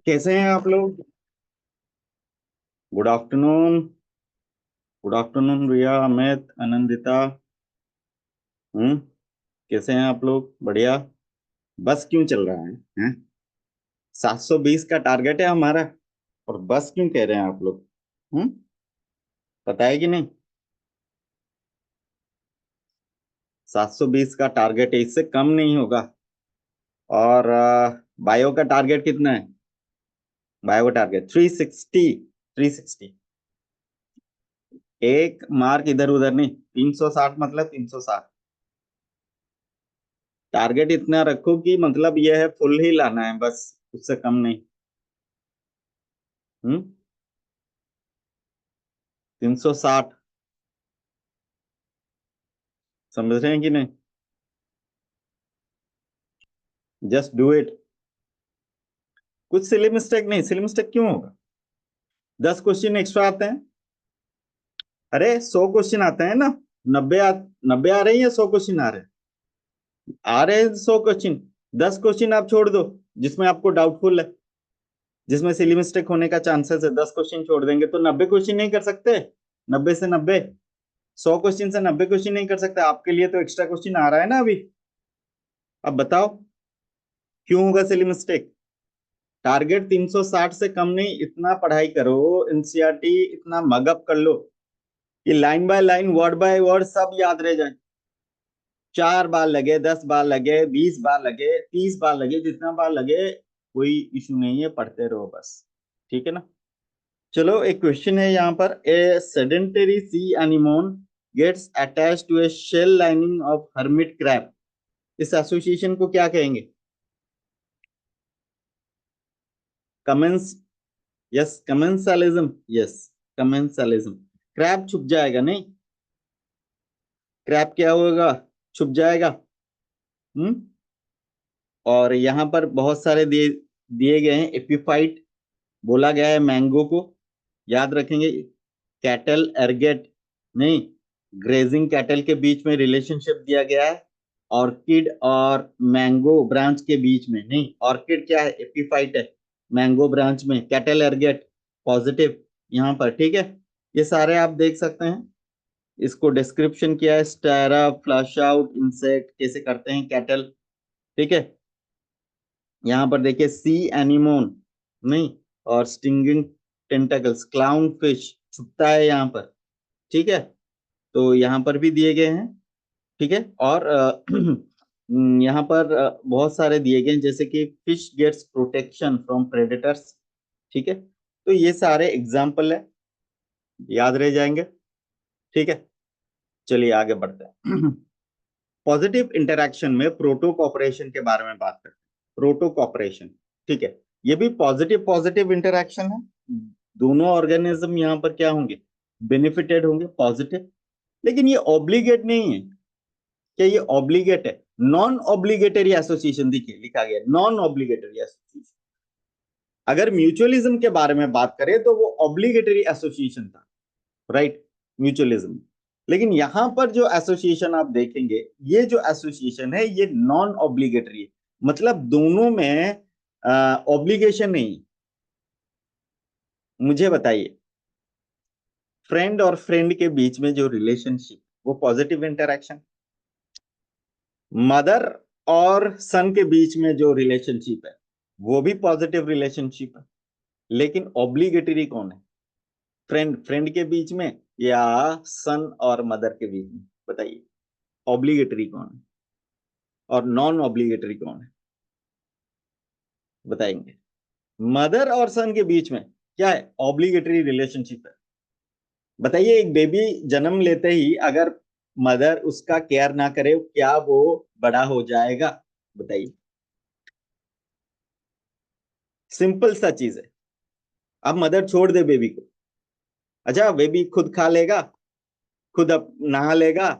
कैसे हैं आप लोग? Good afternoon. गुड आफ्टरनून रिया, अमित, आनंदिता। हम्म। कैसे हैं आप लोग? बढ़िया। बस क्यों चल रहा है? हैं? 720 का टारगेट है हमारा, और बस क्यों कह रहे हैं आप लोग? हम्म। पता है कि नहीं? 720 का टारगेट है, इससे कम नहीं होगा। और बायो का टारगेट कितना है? बायो का टारगेट 360। 360। एक मार्क इधर उधर नहीं, 360 मतलब 360। टारगेट इतना रखो कि मतलब यह है, फुल ही लाना है बस, उससे कम नहीं। हम्म। 360। समझ रहे हैं कि नहीं? Just do it. कुछ सिली मिस्टेक नहीं, सिली मिस्टेक क्यों होगा? 10 क्वेश्चन एक्स्ट्रा आते हैं। अरे 100 क्वेश्चन आते हैं ना। 90 आ रहे हैं या 100 क्वेश्चन आ रहे हैं? आ रहे हैं 100 क्वेश्चन। 10 क्वेश्चन आप छोड़ दो जिसमें आपको डाउटफुल है, जिसमें सिली मिस्टेक होने का चांसेस है, 10 क्वेश्चन छोड़ देंगे तो 90 क्वेश्चन नहीं कर सकते। 90 से 90। 100 क्वेश्चन से 90 क्वेश्चन नहीं कर सकते, आपके लिए तो एक्स्ट्रा क्वेश्चन आ रहा है ना अभी। अब बताओ, क्यों होगा सिली मिस्टेक? टारगेट 360 से कम नहीं, इतना पढ़ाई करो। एनसीईआरटी इतना मगअप कर लो कि line by line, word by word सब याद रह जाए। 4 बार लगे, 10 बार लगे, 20 बार लगे, 30 बार लगे, जितना बार लगे कोई इशू नहीं है, पढ़ते रहो बस। ठीक है ना? चलो, एक क्वेश्चन है यहाँ पर। A sedentary sea anemone gets attach to a shell lining of hermit crab, इस एसोसिएशन को क्या कहेंगे? कमेंस। Yes, commensalism. Yes, commensalism. Crab छुप जाएगा नहीं? क्रैब क्या होगा? छुप जाएगा। हम्म। और यहाँ पर बहुत सारे दिए दिए गए हैं। एपिफाइट बोला गया है मैंगो को, याद रखेंगे। कैटल एर्गेट नहीं, ग्रेजिंग कैटल के बीच में रिलेशनशिप दिया गया है। ऑर्किड और मैंगो ब्रांच के बीच में नहीं, ऑर्किड क्या है? एपिफाइट है। मैंगो ब्रांच में कैटल एर्गेट पॉजिटिव यहाँ पर। ठीक है, ये सारे आप देख सकते हैं। इसको डिस्क्रिप्शन किया है, स्टेरा फ्लश आउट इंसेक्ट कैसे करते हैं कैटल। ठीक है, यहाँ पर देखिए सी एनिमोन नहीं, और स्टिंगिंग टेंटकल्स क्लाउन फिश छुपता है यहाँ पर। ठीक है, तो यहाँ पर भी दिए गए हैं। ठीक है, और यहाँ पर बहुत सारे दिए गए हैं, जैसे कि fish gets protection from predators. ठीक है, तो ये सारे एग्जाम्पल है, याद रह जाएंगे। ठीक है, चलिए आगे बढ़ते हैं। पॉजिटिव इंटरैक्शन में प्रोटो कॉपरेशन के बारे में बात करते हैं। प्रोटो कॉपरेशन, ठीक है, ये भी पॉजिटिव पॉजिटिव इंटरैक्शन है। दोनों ऑर्गेनिज्म यहाँ पर क्या होंगे? बेनिफिटेड होंगे, पॉजिटिव। लेकिन ये ऑब्लिगेट नहीं है। क्या ये ऑब्लिगेट है? नॉन ऑब्लिगेटरी एसोसिएशन देखिए लिखा गया, नॉन ऑब्लिगेटरी एसोसिएशन। अगर म्यूचुअलिज्म के बारे में बात करें तो वो ऑब्लिगेटरी एसोसिएशन था, राइट? म्यूचुअलिज्म। लेकिन यहां पर जो एसोसिएशन आप देखेंगे, ये जो एसोसिएशन है ये नॉन ऑब्लिगेटरी है। मतलब दोनों में ऑब्लिगेशन नहीं। मुझे बताइए, फ्रेंड और फ्रेंड के बीच में जो रिलेशनशिप, वो पॉजिटिव इंटरैक्शन। मदर और सन के बीच में जो रिलेशनशिप है, वो भी पॉजिटिव रिलेशनशिप है। लेकिन ऑब्लिगेटरी कौन है? फ्रेंड फ्रेंड के बीच में, या सन और मदर के बीच में? बताइए, ऑब्लिगेटरी कौन है और नॉन ऑब्लिगेटरी कौन है? बताएंगे। मदर और सन के बीच में क्या है? ऑब्लिगेटरी रिलेशनशिप है। बताइए, एक बेबी जन्म लेते ही अगर मदर उसका केयर ना करे, क्या वो बड़ा हो जाएगा? बताइए। सिंपल सा चीज है। अब मदर छोड़ दे बेबी को, अच्छा बेबी खुद खा लेगा, खुद नहा लेगा,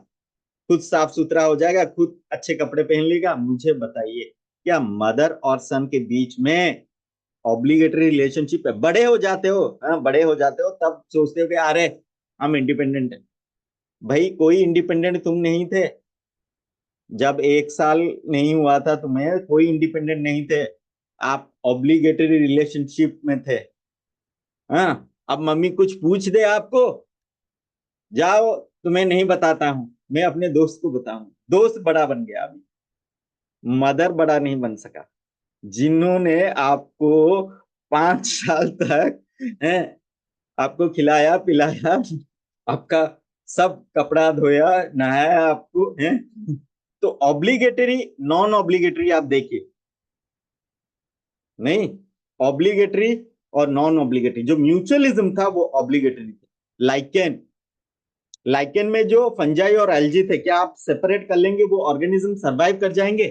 खुद साफ सुथरा हो जाएगा, खुद अच्छे कपड़े पहन लेगा? मुझे बताइए, क्या मदर और सन के बीच में ऑब्लिगेटरी रिलेशनशिप है? बड़े हो जाते हो, हाँ बड़े हो जाते हो, तब सोचते हो कि अरे हम इंडिपेंडेंट हैं। भाई कोई इंडिपेंडेंट तुम नहीं थे। जब 1 साल नहीं हुआ था तुम्हें, कोई इंडिपेंडेंट नहीं थे। आप ऑब्लिगेटरी रिलेशनशिप में थे। हाँ, अब मम्मी कुछ पूछ दे आपको, जाओ तुम्हें नहीं बताता हूं, मैं अपने दोस्त को बताऊं। दोस्त बड़ा बन गया अभी, मदर बड़ा नहीं बन सका। जिन्होंने आपको 5 साल तक है, आपको खिलाया पिलाया, आपका सब कपड़ा धोया, नहाया आपको है। तो ऑब्लिगेटरी, नॉन ऑब्लिगेटरी आप देखिए, नहीं, ऑब्लिगेटरी और नॉन ऑब्लिगेटरी, जो म्यूचुअलिज्म था वो ऑब्लिगेटरी था। लाइकेन, लाइकेन में जो फंजाई और एल्गी थे, क्या आप सेपरेट कर लेंगे वो ऑर्गेनिज्म सरवाइव कर जाएंगे?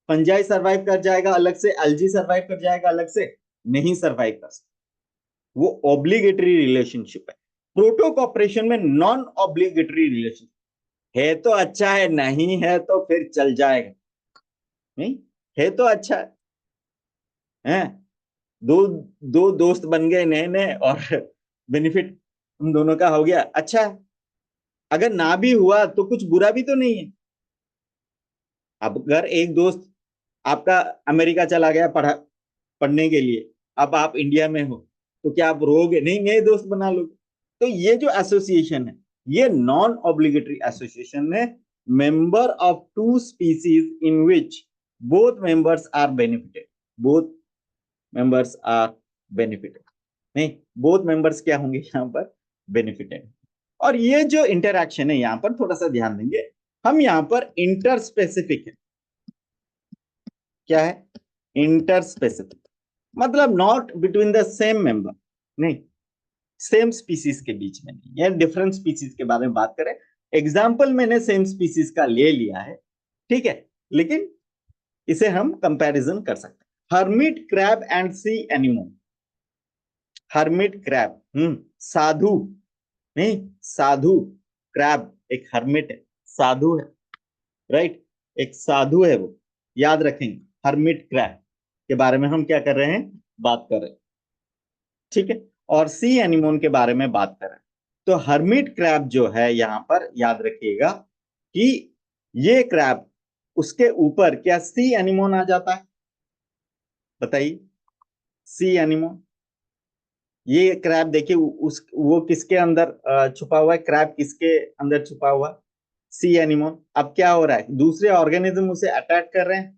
फंजाई सरवाइव कर जाएगा अलग से, एल्गी सरवाइव कर जाएगा अलग से? नहीं सरवाइव कर सकते। वो ऑब्लिगेटरी रिलेशनशिप है। प्रोटो कॉपरेशन में नॉन ऑब्लिगेटरी रिलेशनशिप है, तो अच्छा है, नहीं है तो फिर चल जाएगा। नहीं है तो अच्छा है। दो दो दोस्त बन गए नए नए, और बेनिफिट हम दोनों का हो गया, अच्छा है। अगर ना भी हुआ तो कुछ बुरा भी तो नहीं है। अब अगर एक दोस्त आपका अमेरिका चला गया पढ़ने के लिए, अब आप इंडिया में हो, तो क्या आप रोगे? नहीं, नए दोस्त बना लोगे। तो ये जो एसोसिएशन है, ये नॉन ऑब्लिगेटरी एसोसिएशन है, member of two species in which both members are benefited. Both members are benefited, नहीं, बोथ मेंबर्स क्या होंगे यहाँ पर? बेनिफिटेड। और ये जो इंटरैक्शन है यहाँ पर थोड़ा सा ध्यान देंगे, हम यहाँ पर इंटर स्पेसिफिक है। क्या है? इंटर स्पेसिफिक मतलब not between the same member, नहीं, सेम स्पीसीज के बीच में नहीं, या डिफरेंट स्पीसीज के बारे में बात करें। एग्जाम्पल मैंने सेम स्पीसीज का ले लिया है, ठीक है, लेकिन इसे हम कंपैरिजन कर सकते हैं। Hermit crab and sea anemone. Hermit crab, साधु, नहीं, साधु क्रैब एक हर्मिट है, साधु है, राइट, एक साधु है वो, याद रखेंगे। हर्मिट क्रैब के बारे में हम क्या कर रहे हैं? बात कर रहे हैं, ठीक है। और सी एनिमोन के बारे में बात कर रहे हैं। तो हर्मिट क्रैब जो है यहां पर याद रखिएगा कि ये क्रैब, उसके ऊपर क्या सी एनिमोन आ जाता है? बताइए, सी एनिमोन। ये क्रैब देखिए, उस वो किसके अंदर छुपा हुआ है? क्रैब किसके अंदर छुपा हुआ? सी एनिमोन। अब क्या हो रहा है? दूसरे ऑर्गेनिज्म उसे अटैक कर रहे हैं।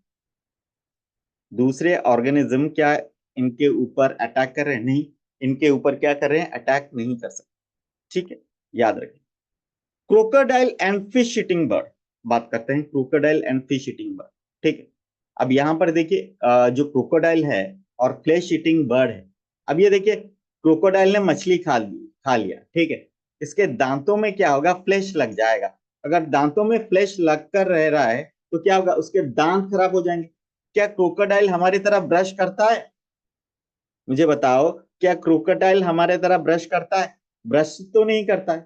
दूसरे ऑर्गेनिज्म क्या इनके ऊपर अटैक कर रहे हैं? नहीं, इनके ऊपर क्या कर रहे हैं? अटैक नहीं कर सकते, ठीक है, याद रखें। Crocodile and fish eating bird, बात करते हैं crocodile and fish eating bird, ठीक है। अब यहां पर देखिए, जो क्रोकोडाइल है और फ्लैश ईटिंग बर्ड है। अब ये देखिए, क्रोकोडाइल ने मछली खा लिया, ठीक है। इसके दांतों में क्या होगा? फ्लैश लग जाएगा। अगर दांतों में फ्लैश लगकर रह रहा है तो क्या होगा? उसके दांत खराब हो जाएंगे। क्या क्रोकोडाइल हमारी तरह ब्रश करता है? मुझे बताओ, क्या क्रोकोडाइल हमारे तरह ब्रश करता है? ब्रश तो नहीं करता है।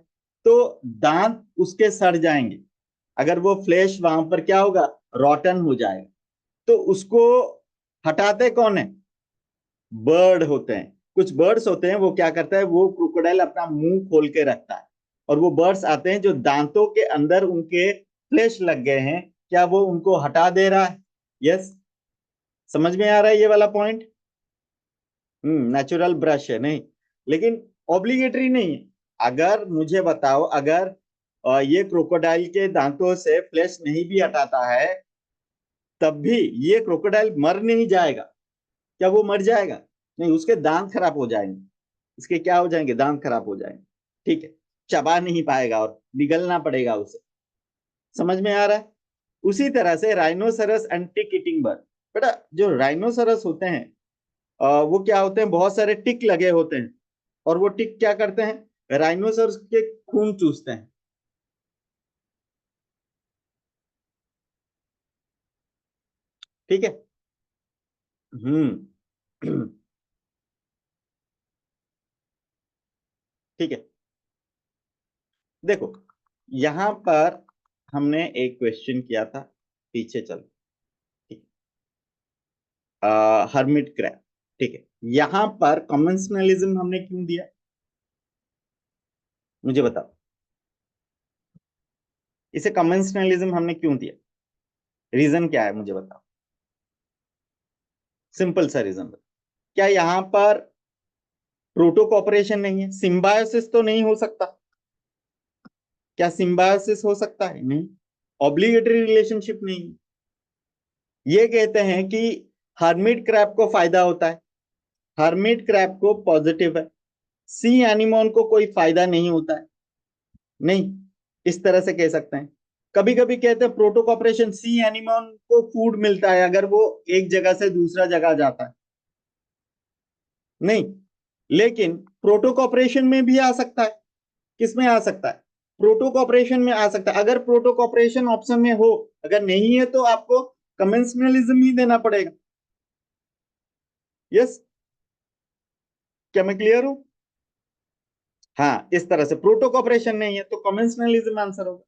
तो दांत उसके सड़ जाएंगे। अगर वो फ्लैश वहां पर क्या होगा? रॉटन हो जाएगा। तो उसको हटाते कौन है? बर्ड होते हैं। कुछ बर्ड्स होते हैं, वो क्या करता है, वो क्रोकोडाइल अपना मुंह खोल के रखता है, और वो बर्ड्स आते हैं जो दांतों के अंदर उनके फ्लैश लग गए हैं, क्या वो उनको हटा दे रहा है? यस। समझ में आ रहा है ये वाला पॉइंट? नेचुरल ब्रश है, नहीं, लेकिन ऑब्लिगेटरी नहीं है। अगर मुझे बताओ, अगर ये क्रोकोडाइल के दांतों से फ्लैश नहीं भी हटाता है, तब भी ये क्रोकोडाइल मर नहीं जाएगा। क्या वो मर जाएगा? नहीं, उसके दांत खराब हो जाएंगे। इसके क्या हो जाएंगे? दांत खराब हो जाएंगे, ठीक है। चबा नहीं पाएगा और निगलना पड़ेगा उसे। समझ में आ रहा है? उसी तरह से rhinoceros and tick eating bird. बेटा, जो राइनोसरस होते हैं, वो क्या होते हैं? बहुत सारे टिक लगे होते हैं, और वो टिक क्या करते हैं? राइनोसरस के खून चूसते हैं, ठीक है। हम्म। ठीक है, देखो, यहां पर हमने एक क्वेश्चन किया था, पीछे चल, ठीक है, हर्मिट क्रैब, ठीक है। यहां पर कॉमेंसनलिज्म हमने क्यों दिया? मुझे बताओ, इसे कॉमेंसनलिज्म हमने क्यों दिया? रीजन क्या है? मुझे बताओ। सिंपल सा रीजन। क्या यहां पर प्रोटो कॉपरेशन नहीं है? सिम्बायोसिस तो नहीं हो सकता। क्या सिम्बायोसिस हो सकता है? नहीं। ऑब्लिगेटरी रिलेशनशिप नहीं। ये कहते हैं कि हर्मिट क्रैब को फायदा होता है, हर्मिट क्रैब को पॉजिटिव है, सी एनिमोन को कोई फायदा नहीं होता है। नहीं, इस तरह से कह सकते हैं। कभी कभी कहते हैं प्रोटो कॉपरेशन, सी एनिमोन को फूड मिलता है अगर वो एक जगह से दूसरा जगह जाता है। नहीं, लेकिन प्रोटो कॉपरेशन में भी आ सकता है। किसमें आ सकता है? प्रोटो कॉपरेशन में आ सकता है। अगर प्रोटो कॉपरेशन ऑप्शन में हो, अगर नहीं है तो आपको कमेंसनलिज्म ही देना पड़ेगा। यस, क्या मैं क्लियर हूं? हाँ, इस तरह से प्रोटो कॉपरेशन नहीं है तो कमेंसनलिज्म आंसर होगा।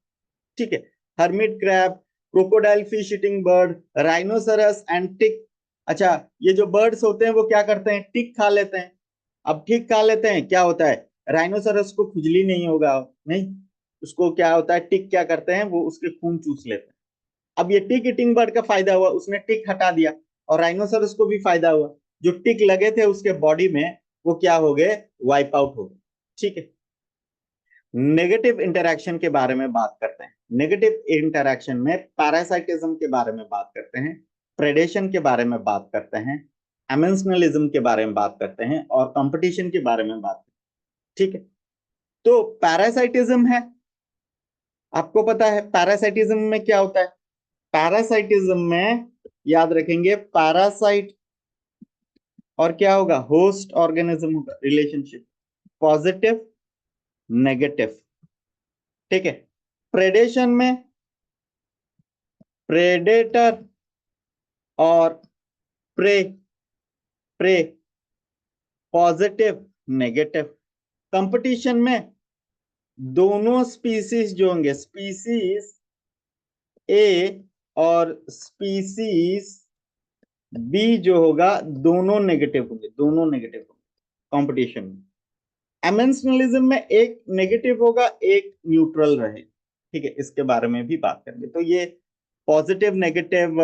ठीक है। Hermit crab, crocodile fish eating bird, rhinoceros and tick. अच्छा, ये जो बर्ड्स होते हैं वो क्या करते हैं? टिक खा लेते हैं। अब टिक खा लेते हैं, क्या होता है? राइनोसरस को खुजली नहीं होगा, नहीं। उसको क्या होता है? टिक क्या करते हैं? वो उसके खून चूस लेते हैं। अब ये टिक ईटिंग बर्ड का फायदा हुआ, उसने टिक हटा दिया, और राइनोसरस को भी फायदा हुआ। जो टिक लगे थे उसके बॉडी में वो क्या हो गए? वाइप आउट हो गए। ठीक है। नेगेटिव इंटरैक्शन के बारे में बात करते हैं। नेगेटिव इंटरैक्शन में पैरासाइटिज्म के बारे में बात करते हैं, प्रेडेशन के बारे में बात करते हैं, एमेंशनलिज्म के बारे में बात करते हैं, और कंपटीशन के बारे में बात करते हैं। ठीक है। तो पैरासाइटिज्म है, आपको पता है पैरासाइटिज्म में क्या होता है? पैरासाइटिज्म में याद रखेंगे, पैरासाइट और क्या होगा? होस्ट ऑर्गेनिज्म होगा, रिलेशनशिप पॉजिटिव नेगेटिव। ठीक है। प्रेडेशन में प्रेडेटर और prey, prey positive negative. Competition में दोनों स्पीसीज जो होंगे, स्पीसीज ए और स्पीसीज बी जो होगा, दोनों नेगेटिव होंगे, दोनों नेगेटिव होंगे कंपटीशन में। एमेंशनलिज्म में एक नेगेटिव होगा, एक न्यूट्रल रहे। ठीक है, इसके बारे में भी बात करेंगे। तो ये पॉजिटिव नेगेटिव,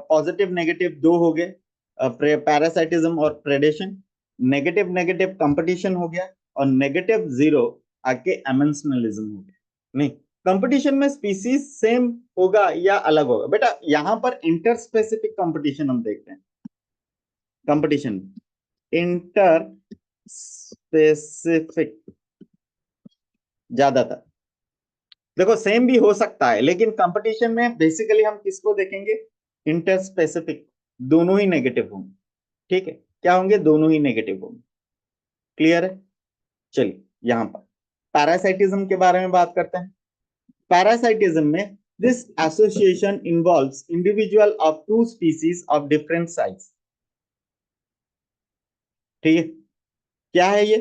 पॉजिटिव नेगेटिव दो हो गए, पैरासाइटिज्म और प्रेडेशन। नेगेटिव नेगेटिव कंपटीशन हो गया, और नेगेटिव जीरो आके एमेंशनलिज्म हो गया। नहीं, कंपटीशन में स्पीसीज सेम होगा या अलग होगा? बेटा यहां पर इंटर स्पेसिफिक कंपटीशन हम देखते हैं। कंपटीशन इंटर स्पेसिफिक ज्यादातर, देखो सेम भी हो सकता है, लेकिन कंपटीशन में बेसिकली हम किसको देखेंगे? Inter specific. दोनों ही नेगेटिव होंगे। ठीक है, क्या होंगे? दोनों ही नेगेटिव होंगे। क्लियर है? चलिए, यहां पर पैरासाइटिज्म के बारे में बात करते हैं। पैरासाइटिज्म में this association involves individual of two species of different size. ठीक है, क्या है ये?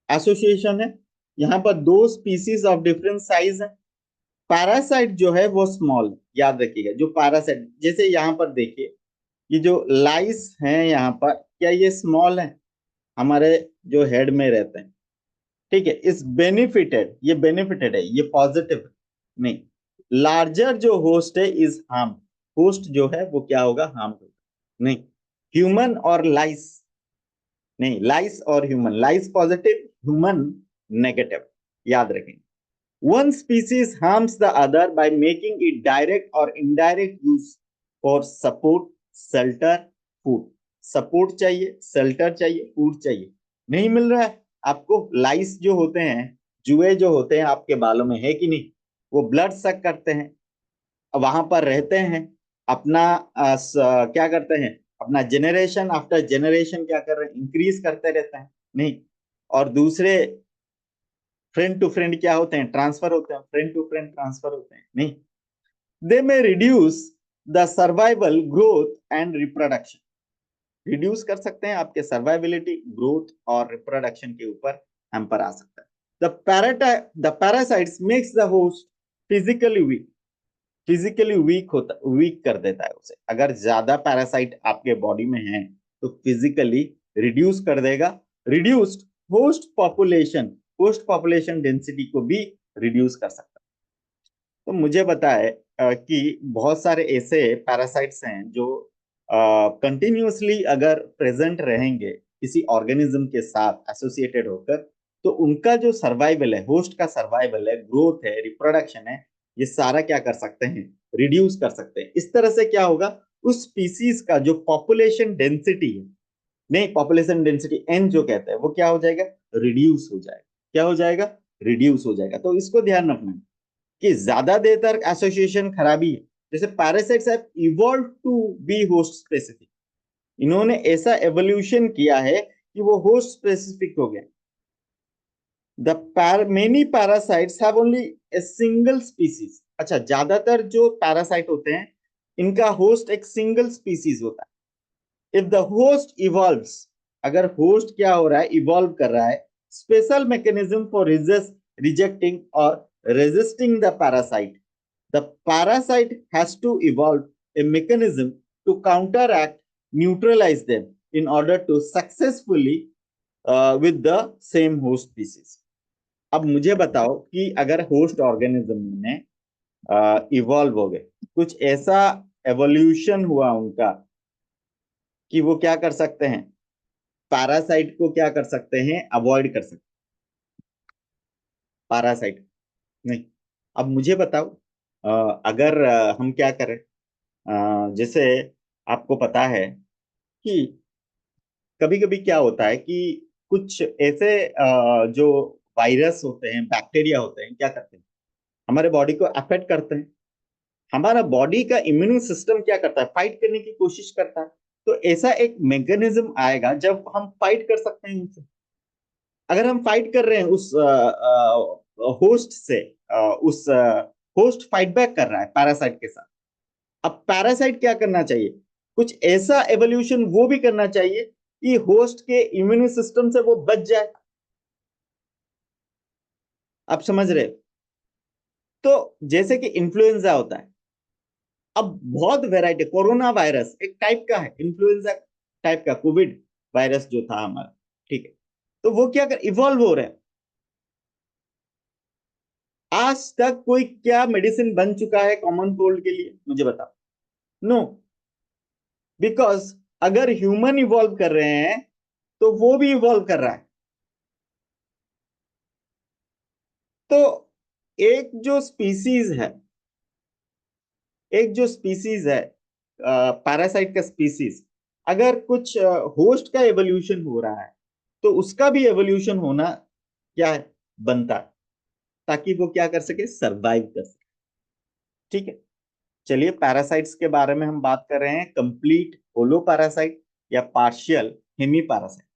एसोसिएशन है, यहां पर दो स्पीसीज ऑफ डिफरेंट साइज है। पैरासाइट जो है वो स्मॉल है, याद रखिएगा। जो पैरासाइट, जैसे यहां पर देखिए, ये जो लाइस हैं यहाँ पर, क्या ये स्मॉल है? हमारे जो हेड में रहते हैं। ठीक है, इस बेनिफिटेड, ये बेनिफिटेड है, ये पॉजिटिव नहीं। लार्जर जो होस्ट है इज हार्म, होस्ट जो है वो क्या होगा? हार्म होगा। नहीं, ह्यूमन और लाइस, नहीं, लाइस और ह्यूमन, लाइस पॉजिटिव, ह्यूमन नेगेटिव। याद रखेंगे। One species harms the other by making it direct or indirect use for support, shelter, food. Support चाहिए, शेल्टर चाहिए, फूड चाहिए, नहीं मिल रहा है आपको। लाइस जो होते हैं, जुए जो होते हैं आपके बालों में, है कि नहीं? वो ब्लड सक करते हैं, वहां पर रहते हैं, अपना क्या करते हैं? अपना जेनरेशन आफ्टर जेनरेशन क्या कर रहे हैं? इंक्रीज करते रहते हैं। नहीं, और दूसरे फ्रेंड टू फ्रेंड क्या होते हैं? ट्रांसफर होते हैं, फ्रेंड टू फ्रेंड ट्रांसफर होते हैं। नहीं, दे में reduce the survival, growth and reproduction. Reduce कर सकते हैं, आपके सर्वाइबिलिटी, ग्रोथ और रिप्रोडक्शन के ऊपर हैम्पर आ सकता है। The parasites makes the host physically weak, physically weak होता, वीक कर देता है उसे। अगर ज्यादा पैरासाइट आपके बॉडी में है तो फिजिकली रिड्यूस कर देगा। Reduced host population, host population density को भी रिड्यूस कर सकता है। तो मुझे बताए कि बहुत सारे ऐसे पैरासाइट्स हैं जो कंटिन्यूअसली अगर प्रेजेंट रहेंगे किसी ऑर्गेनिज्म के साथ एसोसिएटेड होकर, तो उनका जो सर्वाइवल है, होस्ट का सर्वाइवल है, ग्रोथ है, रिप्रोडक्शन है, ये सारा क्या कर सकते हैं, रिड्यूस कर सकते हैं। इस तरह से क्या होगा, उस स्पीसीज का जो पॉपुलेशन डेंसिटी है, नहीं पॉपुलेशन डेंसिटी एन जो कहते हैं, वो क्या हो जाएगा, रिड्यूस हो जाएगा। क्या हो जाएगा, रिड्यूस हो जाएगा। तो इसको ध्यान रखना कि ज्यादा देर तक एसोसिएशन खराबी है। जैसे parasites have evolve to be host specific, इन्होंने ऐसा एवोल्यूशन किया है कि वो होस्ट स्पेसिफिक हो गए। Many parasites have only a single species. अच्छा, ज्यादातर जो पैरासाइट होते हैं इनका होस्ट एक सिंगल स्पीसीज होता है। इफ द होस्ट इवॉल्व्स, अगर होस्ट क्या हो रहा है, इवॉल्व कर रहा है, स्पेशल मैकेनिज्म फॉर रिजेक्टिंग और resisting the parasite, the parasite has to evolve a mechanism to counteract, neutralize them in order to successfully with the same host species. अब मुझे बताओ कि अगर होस्ट ऑर्गेनिज्म में इवॉल्व हो गए, कुछ ऐसा एवोल्यूशन हुआ उनका कि वो क्या कर सकते हैं, पैरासाइट को क्या कर सकते हैं, अवॉइड कर सकते हैं, पैरासाइट नहीं। अब मुझे बताओ, अगर हम क्या करें, जैसे आपको पता है कि कभी कभी क्या होता है कि कुछ ऐसे जो वायरस होते हैं, बैक्टीरिया होते हैं, क्या करते हैं, हमारे बॉडी को अफेक्ट करते हैं। हमारा बॉडी का इम्यून सिस्टम क्या करता है, फाइट करने की कोशिश करता है। तो ऐसा एक मैकेनिज्म आएगा जब हम फाइट कर सकते हैं उनसे। अगर हम फाइट कर रहे हैं उस होस्ट से, उस होस्ट फाइट बैक कर रहा है पैरासाइट के साथ। अब पैरासाइट क्या करना चाहिए, कुछ ऐसा एवोल्यूशन वो भी करना चाहिए कि होस्ट के इम्यून सिस्टम से वो बच जाए। आप समझ रहे, तो जैसे कि इन्फ्लुएंजा होता है, अब बहुत वेराइटी, कोरोना वायरस एक टाइप का है, इन्फ्लुएंजा टाइप का, कोविड वायरस जो था हमारा, ठीक है। तो वो क्या कर इवॉल्व हो रहे हैं। आज तक कोई क्या मेडिसिन बन चुका है कॉमन कोल्ड के लिए, मुझे बताओ। नो, बिकॉज अगर ह्यूमन इवॉल्व कर रहे हैं तो वो भी इवॉल्व कर रहा है। तो एक जो स्पीसीज है, एक जो स्पीसीज है पैरासाइट का स्पीसीज, अगर कुछ होस्ट का एवोल्यूशन हो रहा है तो उसका भी एवोल्यूशन होना क्या है, बनता है, ताकि वो क्या कर सके, सरवाइव कर सके। ठीक है, चलिए पैरासाइट्स के बारे में हम बात कर रहे हैं, कंप्लीट होलो पैरासाइट या partial hemi parasite.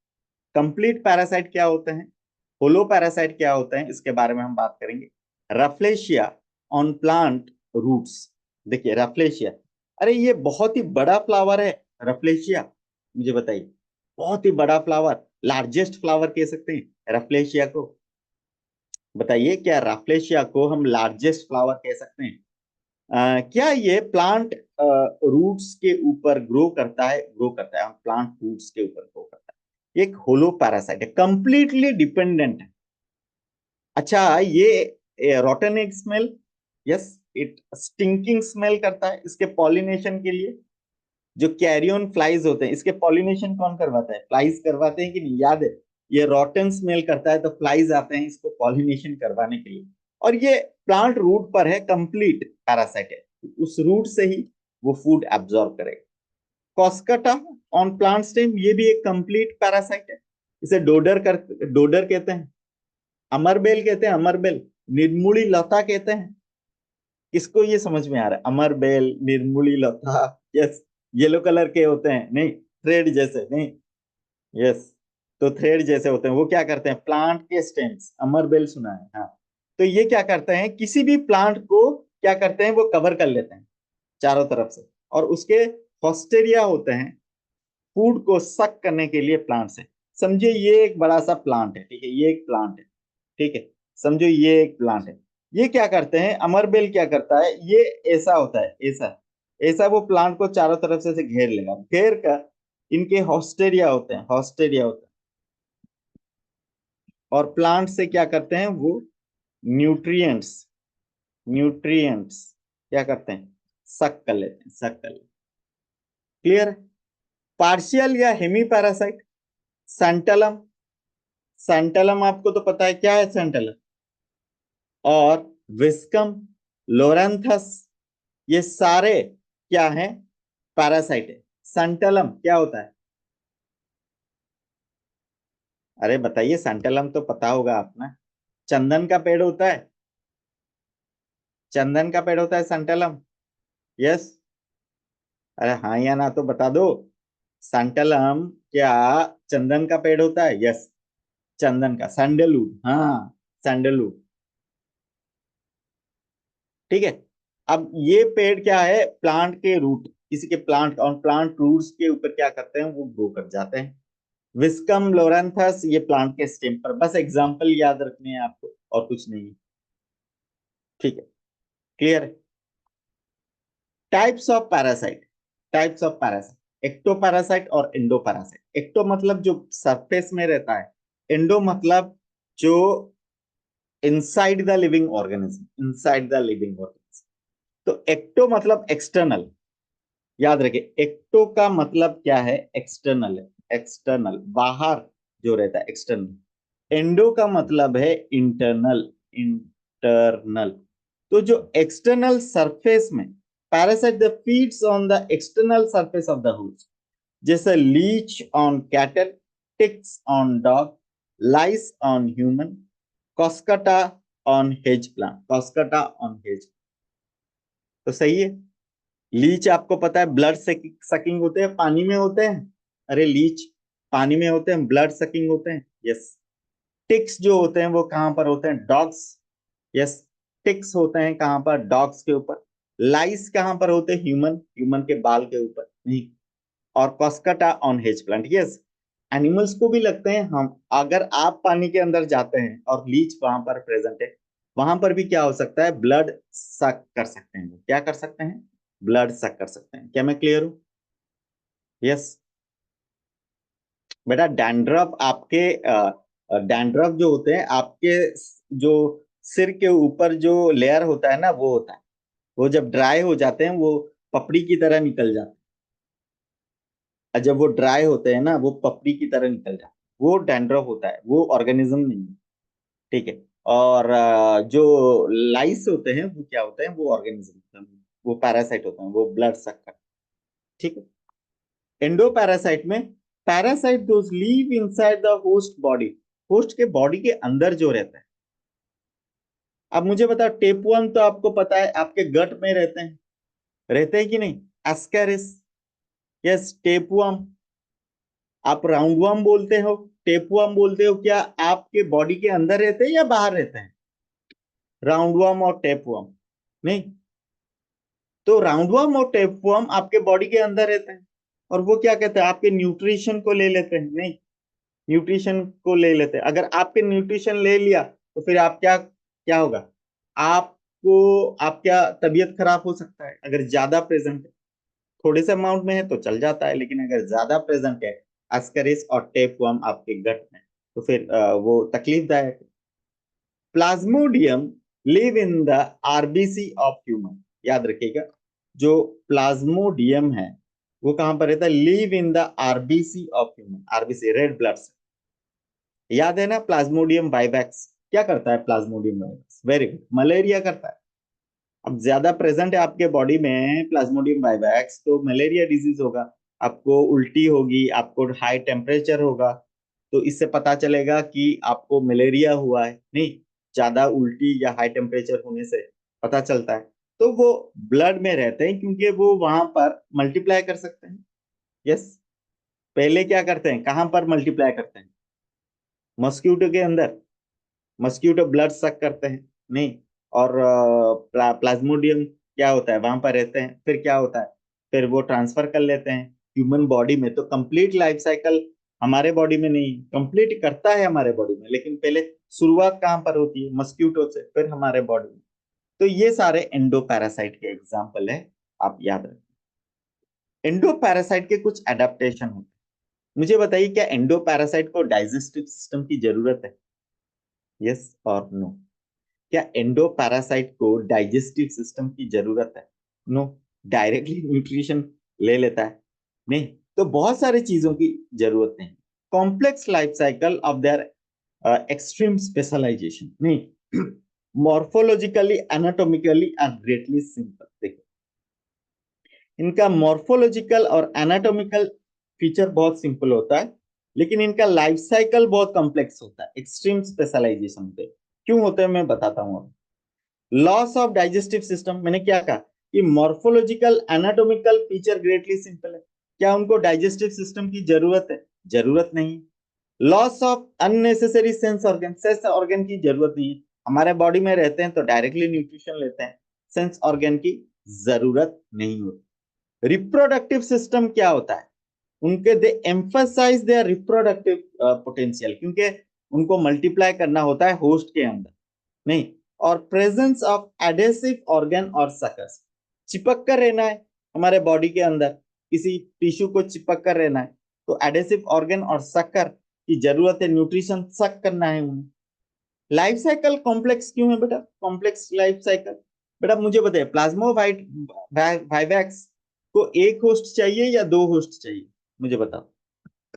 Complete parasite क्या होते हैं, होलो पैरासाइट क्या होते हैं, इसके बारे में हम बात करेंगे। रफ्लेशिया ऑन प्लांट रूट्स। देखिए रफ्लेशिया, अरे ये बहुत ही बड़ा फ्लावर है रफ्लेशिया, मुझे बताइए, बहुत ही बड़ा फ्लावर, लार्जेस्ट फ्लावर कह सकते हैं रफ्लेशिया को। बताइए क्या रफ्लेशिया को हम लार्जेस्ट फ्लावर कह सकते हैं? क्या ये प्लांट रूट्स के ऊपर ग्रो करता है, ग्रो करता है, प्लांट रूट्स के ऊपर ग्रो करता है। एक होलो पैरासाइट है, कंप्लीटली डिपेंडेंट है। अच्छा, ये रॉटन egg smell, yes, it stinking smell करता है इसके पॉलिनेशन के लिए। जो कैरियन फ्लाइज होते हैं, इसके पॉलिनेशन कौन करवाता है, फ्लाइज करवाते हैं कि नहीं, याद है? ये रॉटन स्मेल करता है तो फ्लाइज आते हैं इसको पॉलिनेशन करवाने के लिए। और ये प्लांट रूट पर है, कंप्लीट पैरासाइट है, उस रूट से ही वो फूड एब्जॉर्ब करेगा। कॉस्कटा ऑन प्लांट स्टेम, ये भी एक कंप्लीट पैरासाइट है, इसे डोडर कहते हैं, अमरबेल कहते हैं, अमरबेल, निर्मूली लता कहते हैं। किसको ये समझ में आ रहा है, अमरबेल, निर्मूली लता, यस, येलो कलर के होते हैं, नहीं थ्रेड जैसे, नहीं, यस, तो थ्रेड जैसे होते हैं, वो क्या करते हैं, प्लांट के स्टेम्स, अमरबेल सुना है, हाँ। तो ये क्या करते हैं, किसी भी प्लांट को क्या करते हैं, वो कवर कर लेते हैं चारों तरफ से, और उसके हॉस्टेरिया होते हैं फूड को सक करने के लिए प्लांट से। समझिए ये एक बड़ा सा प्लांट है, ठीक है, ये एक प्लांट है, ठीक है, समझो ये एक प्लांट है। ये क्या करते हैं, अमरबेल क्या करता है, ये ऐसा होता है, ऐसा ऐसा वो प्लांट को चारों तरफ से घेर लेगा, घेर कर इनके हॉस्टेरिया होते हैं, हॉस्टेरिया होते हैं, और प्लांट से क्या करते हैं वो, न्यूट्रिएंट्स, न्यूट्रिएंट्स क्या करते हैं, सक कर लेते हैं, सक कर लेते हैं। क्लियर है? पार्शियल या हेमी पैरासाइट। सेंटलम, सेंटलम आपको तो पता है क्या है सेंटलम। और विस्कम, लोरेंथस, ये सारे क्या है, पैरासाइट है। सेंटलम क्या होता है, अरे बताइए, सेंटलम तो पता होगा आपने, चंदन का पेड़ होता है, चंदन का पेड़ होता है सेंटलम। यस, अरे हाँ या ना तो बता दो। सेंटलम क्या चंदन का पेड़ होता है? यस, चंदन का, सैंडलवुड, हाँ, सैंडलवुड। ठीक है। अब ये पेड़ क्या है, प्लांट के रूट, किसी के प्लांट और प्लांट रूट्स के ऊपर क्या करते हैं, वो ग्रो कर जाते हैं। विस्कम, लोरेंथस, ये प्लांट के स्टेम पर, बस एग्जांपल याद रखने हैं आपको, और कुछ नहीं है। ठीक है, क्लियर है। Types of parasite, types of parasite, ecto parasite और एंडो पैरासाइट। एक्टो मतलब जो सरफेस में रहता है, एंडो मतलब जो inside the living organism, inside the living organism. तो एक्टो मतलब एक्सटर्नल, याद रखिए, एक्टो का मतलब क्या है, एक्सटर्नल है, एक्सटर्नल, बाहर जो रहता है, एक्सटर्नल। एंडो का मतलब है इंटरनल, इंटरनल। तो जो एक्सटर्नल सरफेस में, parasite the feeds on the external surface of the host, जैसे leech on cattle, ticks on dog, lice on human, cuscuta on hedge plant, cuscuta on hedge. तो सही है। लीच आपको पता है ब्लड सकिंग होते हैं, पानी में होते हैं। अरे लीच पानी में होते हैं, ब्लड सकिंग होते हैं। यस। टिक्स जो होते हैं वो कहां पर होते हैं, डॉग्स। यस, टिक्स होते हैं कहां पर, डॉग्स के ऊपर। लाइस कहां पर होते हैं, ह्यूमन, ह्यूमन के बाल के ऊपर नहीं। और cuscuta on hedge plant. Yes, animals को भी लगते हैं। हम, अगर आप पानी के अंदर जाते हैं और लीच वहां पर प्रेजेंट है, वहां पर भी क्या हो सकता है, ब्लड सक कर सकते हैं। क्या कर सकते हैं, ब्लड सक कर सकते हैं। क्या मैं क्लियर हूं? यस। बेटा डैंड्रफ आपके, डैंड्रफ जो होते हैं आपके, जो सिर के ऊपर जो लेयर होता है ना, वो होता है, वो जब ड्राई हो जाते हैं वो पपड़ी की तरह निकल जाते हैं। और जब वो ड्राई होते हैं ना, वो पपड़ी की तरह निकल जाते हैं, वो डैंड्रफ होता है, वो ऑर्गेनिज्म नहीं है। ठीक है। और जो लाइस होते हैं वो क्या होते हैं, वो ऑर्गेनिज्म, वो पैरासाइट होते हैं, वो ब्लड सक करते हैं। ठीक है। एंडो पैरासाइट में, parasite those leave inside the host body, host के बॉडी के अंदर जो रहता है। अब मुझे बताओ, टेपवर्म तो आपको पता है आपके गट में रहते हैं कि नहीं, एस्केरिस। Yes, tapeworm. आप राउंडवर्म बोलते हो, टेपवर्म बोलते हो, क्या आपके बॉडी के अंदर रहते हैं या बाहर रहते हैं, राउंडवर्म और टेपवर्म? नहीं। तो राउंडवर्म और टेपवर्म आपके बॉडी के अंदर रहते हैं, और वो क्या कहते हैं, आपके न्यूट्रिशन को ले लेते हैं। नहीं, न्यूट्रिशन को ले लेते हैं। अगर आपके न्यूट्रिशन ले लिया तो फिर आप क्या, क्या होगा आपको, आपका तबीयत खराब हो सकता है अगर ज्यादा प्रेजेंट है। थोड़े से अमाउंट में है तो चल जाता है, लेकिन अगर ज्यादा प्रेजेंट है एस्करिस और टेपवर्म आपके गट में, तो फिर वो तकलीफदायक है। Plasmodium live in the RBC of human, याद रखिएगा, जो प्लाज्मोडियम है वो कहां पर रहता है, live in the RBC of human, RBC red blood. याद है ना, प्लाज्मोडियम वाइवैक्स क्या करता है, Plasmodium vivax, very good, malaria करता है। अब ज्यादा प्रेजेंट है आपके बॉडी में प्लाज्मोडियम वाइवैक्स, तो मलेरिया डिजीज होगा, आपको उल्टी होगी, आपको हाई टेम्परेचर होगा। तो इससे पता चलेगा कि आपको मलेरिया हुआ है। नहीं, ज्यादा उल्टी या हाई टेम्परेचर होने से पता चलता है। तो वो ब्लड में रहते हैं, क्योंकि वो वहां पर मल्टीप्लाई कर सकते हैं। यस। पहले क्या करते हैं, कहां पर मल्टीप्लाई करते हैं, मस्क्यूटो के अंदर, मस्क्यूटो ब्लड सक करते हैं। नहीं। और प्लाज्मोडियम क्या होता है, वहां पर रहते हैं, फिर क्या होता है, फिर वो ट्रांसफर कर लेते हैं ह्यूमन बॉडी में। तो कंप्लीट लाइफ साइकिल हमारे बॉडी में नहीं, कंप्लीट करता है हमारे बॉडी में, लेकिन पहले शुरुआत कहाँ पर होती है, मस्क्यूटो से, फिर हमारे बॉडी में। तो ये सारे एंडो पैरासाइट के एग्जाम्पल है, आप याद रखें। एंडो पैरासाइट के कुछ एडेप्टेशन होते हैं। मुझे बताइए, क्या एंडो पैरासाइट को डाइजेस्टिव सिस्टम की जरूरत है? यस और नो। क्या एंडो पैरासाइट को डाइजेस्टिव सिस्टम की जरूरत है? नो। डायरेक्टली न्यूट्रिशन ले लेता है। नहीं, तो बहुत सारी चीजों की जरूरत नहीं। Complex life cycle of their extreme specialization नहीं, morphologically anatomically are greatly simple. देखो, इनका मॉर्फोलॉजिकल और एनाटॉमिकल फीचर बहुत सिंपल होता है, लेकिन इनका लाइफ साइकिल बहुत कॉम्प्लेक्स होता है एक्सट्रीम स्पेशलाइजेशन पे। क्यों होते हैं मैं बताता हूँ। लॉस ऑफ डाइजेस्टिव सिस्टम, मैंने क्या कहा कि morphological anatomical feature greatly simple है। क्या उनको डाइजेस्टिव सिस्टम की जरूरत है? जरूरत नहीं। Loss of unnecessary sense organ, sense organ की जरूरत नहीं है। हमारे बॉडी में रहते हैं तो डायरेक्टली न्यूट्रिशन लेते हैं, सेंस ऑर्गन की जरूरत नहीं होती। रिप्रोडक्टिव सिस्टम क्या होता है? उनके दे एम्फसाइज देयर रिप्रोडक्टिव पोटेंशियल, क्योंकि उनको मल्टीप्लाई करना होता है होस्ट के अंदर नहीं। और प्रेजेंस ऑफ एडेसिव ऑर्गन और सकर्स, चिपक कर रहना है हमारे बॉडी के अंदर, किसी टिश्यू को चिपक कर रहना है तो एडेसिव ऑर्गन और सकर की जरूरत है, न्यूट्रिशन सक करना है उन्हें। लाइफ साइकिल कॉम्प्लेक्स क्यों है बेटा? कॉम्प्लेक्स लाइफ साइकिल, बेटा मुझे बताइए, प्लाज्मोवाइट वाइवेक्स को एक होस्ट चाहिए या दो होस्ट चाहिए? मुझे बताओ।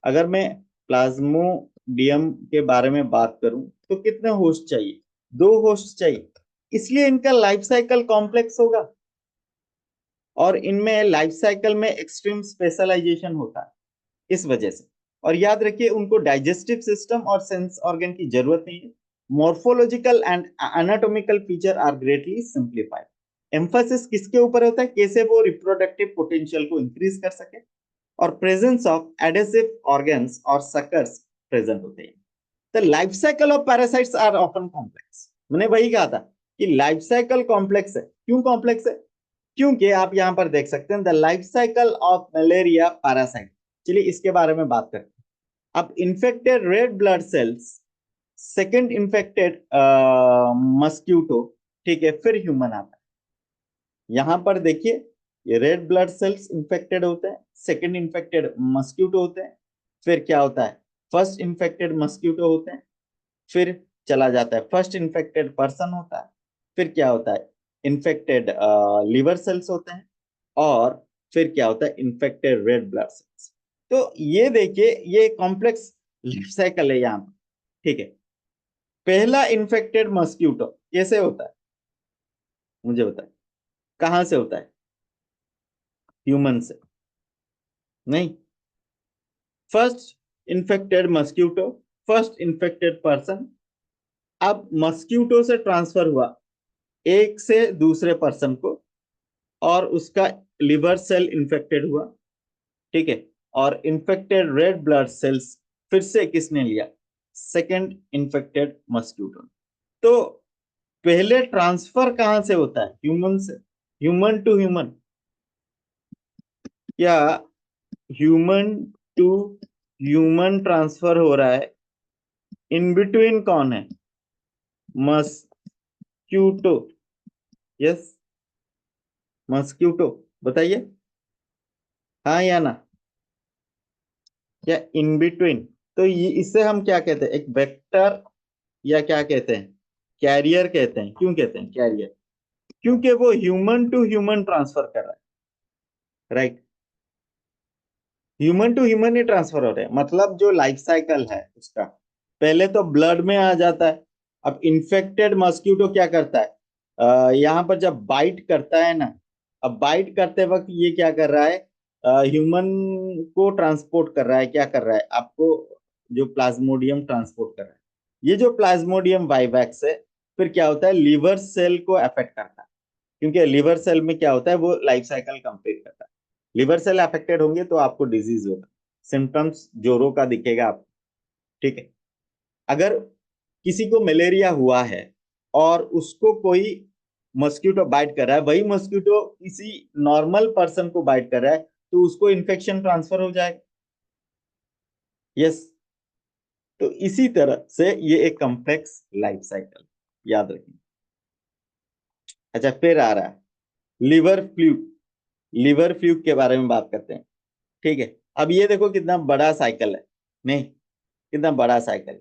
अगर मैं प्लाज्मोडियम के बारे में बात करूं तो कितने होस्ट चाहिए? दो होस्ट चाहिए, इसलिए इनका लाइफ साइकिल कॉम्प्लेक्स होगा और इनमें लाइफ साइकिल में एक्सट्रीम स्पेशलाइजेशन होता है इस वजह से। और याद रखिए, उनको डाइजेस्टिव सिस्टम और सेंस ऑर्गन की जरूरत नहीं है। Morphological and anatomical feature are greatly simplified. Emphasis किसके ऊपर होता है? कैसे वो रिप्रोडक्टिव पोटेंशियल को इंक्रीज कर सके। और प्रेजेंस ऑफ एडेसिव ऑर्गन्स और सकर्स प्रेजेंट होते हैं। The life cycle of parasites are often complex. मैंने वही कहा था कि लाइफ साइकिल कॉम्प्लेक्स है। क्यों कॉम्प्लेक्स है? क्योंकि आप यहां पर देख सकते हैं the life cycle of malaria parasite. चलिए इसके बारे में बात करते हैं। अब infected red blood cells, second infected mosquito, ठीक है, फिर ह्यूमन आता है। यहां पर देखिए, ये रेड ब्लड सेल्स इन्फेक्टेड होते हैं, सेकेंड इन्फेक्टेड मस्क्यूटो होते हैं, फिर क्या होता है? फर्स्ट इन्फेक्टेड मस्क्यूटो होते हैं, फिर चला जाता है फर्स्ट इन्फेक्टेड पर्सन होता है, फिर क्या होता है? इन्फेक्टेड लिवर सेल्स होते हैं, और फिर क्या होता है? Infected red blood cells. तो ये देखिए, ये कॉम्प्लेक्स लाइफ साइकिल है यहाँ पर, ठीक है। पहला इन्फेक्टेड मस्क्यूटो कैसे होता है? मुझे बताए, कहां से होता है? ह्यूमन से नहीं। First infected mosquito, first infected person, अब मस्क्यूटो से ट्रांसफर हुआ एक से दूसरे पर्सन को, और उसका लिवर सेल इन्फेक्टेड हुआ, ठीक है। और इन्फेक्टेड रेड ब्लड सेल्स फिर से किसने लिया? Second infected mosquito. तो पहले ट्रांसफर कहां से होता है? ह्यूमन से, ह्यूमन टू ह्यूमन। क्या ह्यूमन टू ह्यूमन ट्रांसफर हो रहा है? इन बिटवीन कौन है? मस्क्यूटो। Yes, mosquito. बताइए हाँ या ना। क्या इन बिटवीन? तो ये, इससे हम क्या कहते हैं? एक वेक्टर, या क्या कहते हैं? कैरियर कहते हैं। क्यों कहते हैं कैरियर? क्योंकि वो ह्यूमन टू ह्यूमन ट्रांसफर कर रहा है, राइट। ह्यूमन टू ह्यूमन ही ट्रांसफर हो रहे हैं, मतलब जो लाइफ साइकिल है उसका, पहले तो ब्लड में आ जाता है। अब इन्फेक्टेड मस्क्यूटो क्या करता है? यहाँ पर जब बाइट करता है ना, अब बाइट करते वक्त ये क्या कर रहा है? ह्यूमन को ट्रांसपोर्ट कर रहा है। क्या कर रहा है? आपको जो प्लाज्मोडियम ट्रांसपोर्ट कर रहा है, ये जो प्लाज्मोडियम वाइवैक्स है, फिर क्या होता है? लिवर सेल को अफेक्ट करता है, क्योंकि लिवर सेल में क्या होता है? वो लाइफ साइकिल कंप्लीट करता है। लिवर सेल अफेक्टेड होंगे तो आपको डिजीज होगा, सिम्टम्स जोरों का दिखेगा आपको, ठीक है। अगर किसी को मलेरिया हुआ है और उसको कोई मस्क्यूटो बाइट कर रहा है, वही मस्क्यूटो किसी नॉर्मल पर्सन को बाइट कर रहा है, तो उसको इन्फेक्शन ट्रांसफर हो जाएगा। यस। तो इसी तरह से ये एक कॉम्प्लेक्स लाइफ साइकिल, याद रखिए। अच्छा, फिर आ रहा है लिवर फ्लूक। लिवर फ्लूक के बारे में बात करते हैं, ठीक है। अब ये देखो कितना बड़ा साइकिल है, नहीं, कितना बड़ा साइकिल।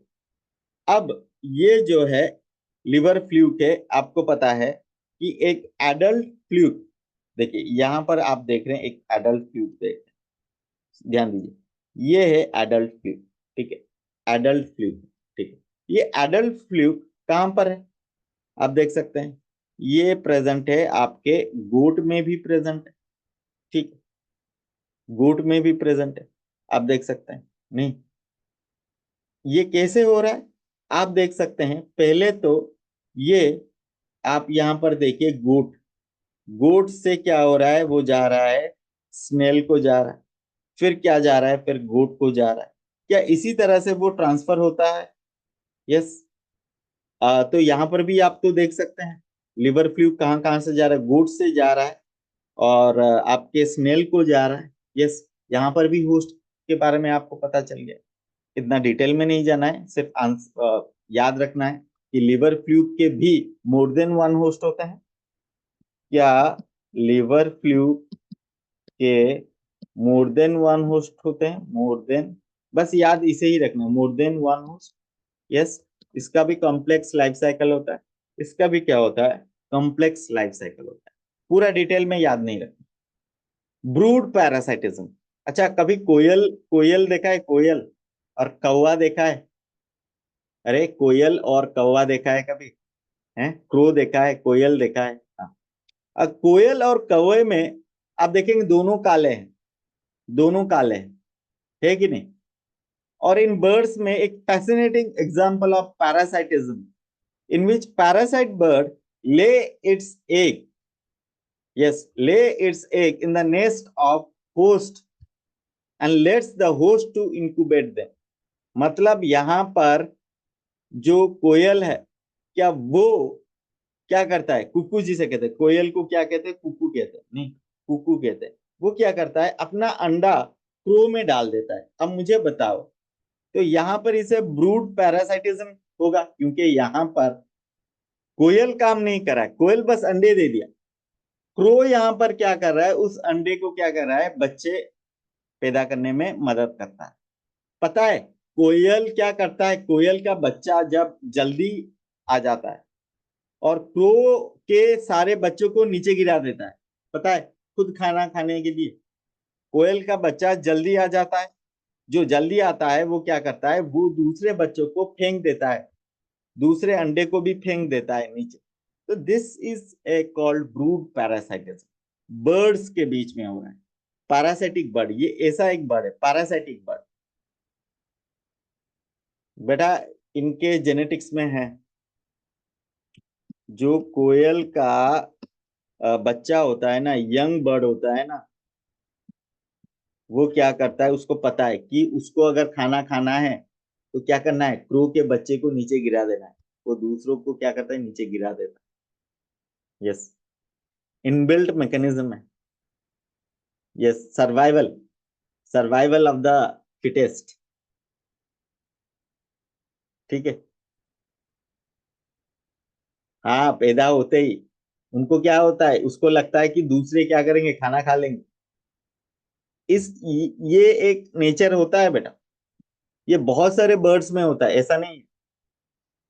अब ये जो है लिवर फ्लूक है, आपको पता है कि एक एडल्ट फ्लूक, देखिए यहां पर आप देख रहे हैं एक एडल्ट फ्लूक देख रहे हैं, ध्यान दीजिए, ये है एडल्ट फ्लूक, ठीक है, एडल्ट फ्लूक, ठीक है। ये एडल्ट फ्लूक कहां पर है, आप देख सकते हैं, ये प्रेजेंट है आपके गोट में भी प्रेजेंट है, ठीक, गोट में भी प्रेजेंट है, आप देख सकते हैं। नहीं, ये कैसे हो रहा है, आप देख सकते हैं। पहले तो ये आप यहां पर देखिए, गोट, गोट से क्या हो रहा है, वो जा रहा है स्नेल को जा रहा है, फिर क्या जा रहा है, फिर गोट को जा रहा है। क्या इसी तरह से वो ट्रांसफर होता है? यस। तो यहाँ पर भी आप तो देख सकते हैं, लिवर फ्लू कहाँ कहाँ से जा रहा है, गोट से जा रहा है, और आपके स्नेल को जा रहा है। यस, यहाँ पर भी होस्ट के बारे में आपको पता चल गया। इतना डिटेल में नहीं जाना है, सिर्फ याद रखना है कि लिवर फ्लू के भी मोर देन वन होस्ट होते हैं। क्या लिवर फ्लू के मोर देन वन होस्ट होते हैं? मोर देन, बस याद इसे ही रखना, more than one host. Yes, इसका भी कॉम्प्लेक्स लाइफ साइकिल होता है, इसका भी क्या होता है, कॉम्प्लेक्स लाइफ साइकिल होता है। पूरा डिटेल में याद नहीं रखना। ब्रूड पैरासाइटिज्म, अच्छा कभी कोयल, कोयल देखा है, कोयल और कौवा देखा है? अरे कोयल और कौवा देखा है कभी? है, क्रो देखा है, कोयल देखा है? हाँ। अब कोयल और कौवे में आप देखेंगे दोनों काले हैं, दोनों काले हैं, है कि नहीं? और इन बर्ड्स में एक fascinating example of parasitism, in which parasite bird lay its egg, yes, lay its egg in the nest of host and lets the host to incubate them। मतलब यहां पर जो कोयल है, क्या वो क्या करता है, कुकू जिसे कहते हैं, कोयल को क्या कहते हैं, कुकू कहते हैं, नहीं, कुकू कहते हैं। वो क्या करता है, अपना अंडा क्रो में डाल देता है। अब मुझे बताओ, तो यहां पर इसे ब्रूड पैरासाइटिज्म होगा, क्योंकि यहां पर कोयल काम नहीं कर रहा है, कोयल बस अंडे दे दिया। क्रो यहां पर क्या कर रहा है, उस अंडे को क्या कर रहा है, बच्चे पैदा करने में मदद करता है। पता है कोयल क्या करता है, कोयल का बच्चा जब जल्दी आ जाता है और क्रो के सारे बच्चों को नीचे गिरा देता है, पता है, खुद खाना खाने के लिए। कोयल का बच्चा जल्दी आ जाता है, जो जल्दी आता है वो क्या करता है, वो दूसरे बच्चों को फेंक देता है, दूसरे अंडे को भी फेंक देता है नीचे। तो this is a called brood parasitism, birds के बीच में हो रहा है। पैरासाइटिक बर्ड, ये ऐसा एक बर्ड है पैरासाइटिक बर्ड, बेटा इनके जेनेटिक्स में है। जो कोयल का बच्चा होता है ना, यंग बर्ड होता है ना, वो क्या करता है, उसको पता है कि उसको अगर खाना खाना है तो क्या करना है, क्रो के बच्चे को नीचे गिरा देना है। वो दूसरों को क्या करता है, नीचे गिरा देता है। यस, इनबिल्ट मैकेनिज्म है। Yes, survival, survival of the fittest, ठीक है। हाँ, पैदा होते ही उनको क्या होता है, उसको लगता है कि दूसरे क्या करेंगे, खाना खा लेंगे। ये एक नेचर होता है बेटा, ये बहुत सारे बर्ड्स में होता है, ऐसा नहीं है।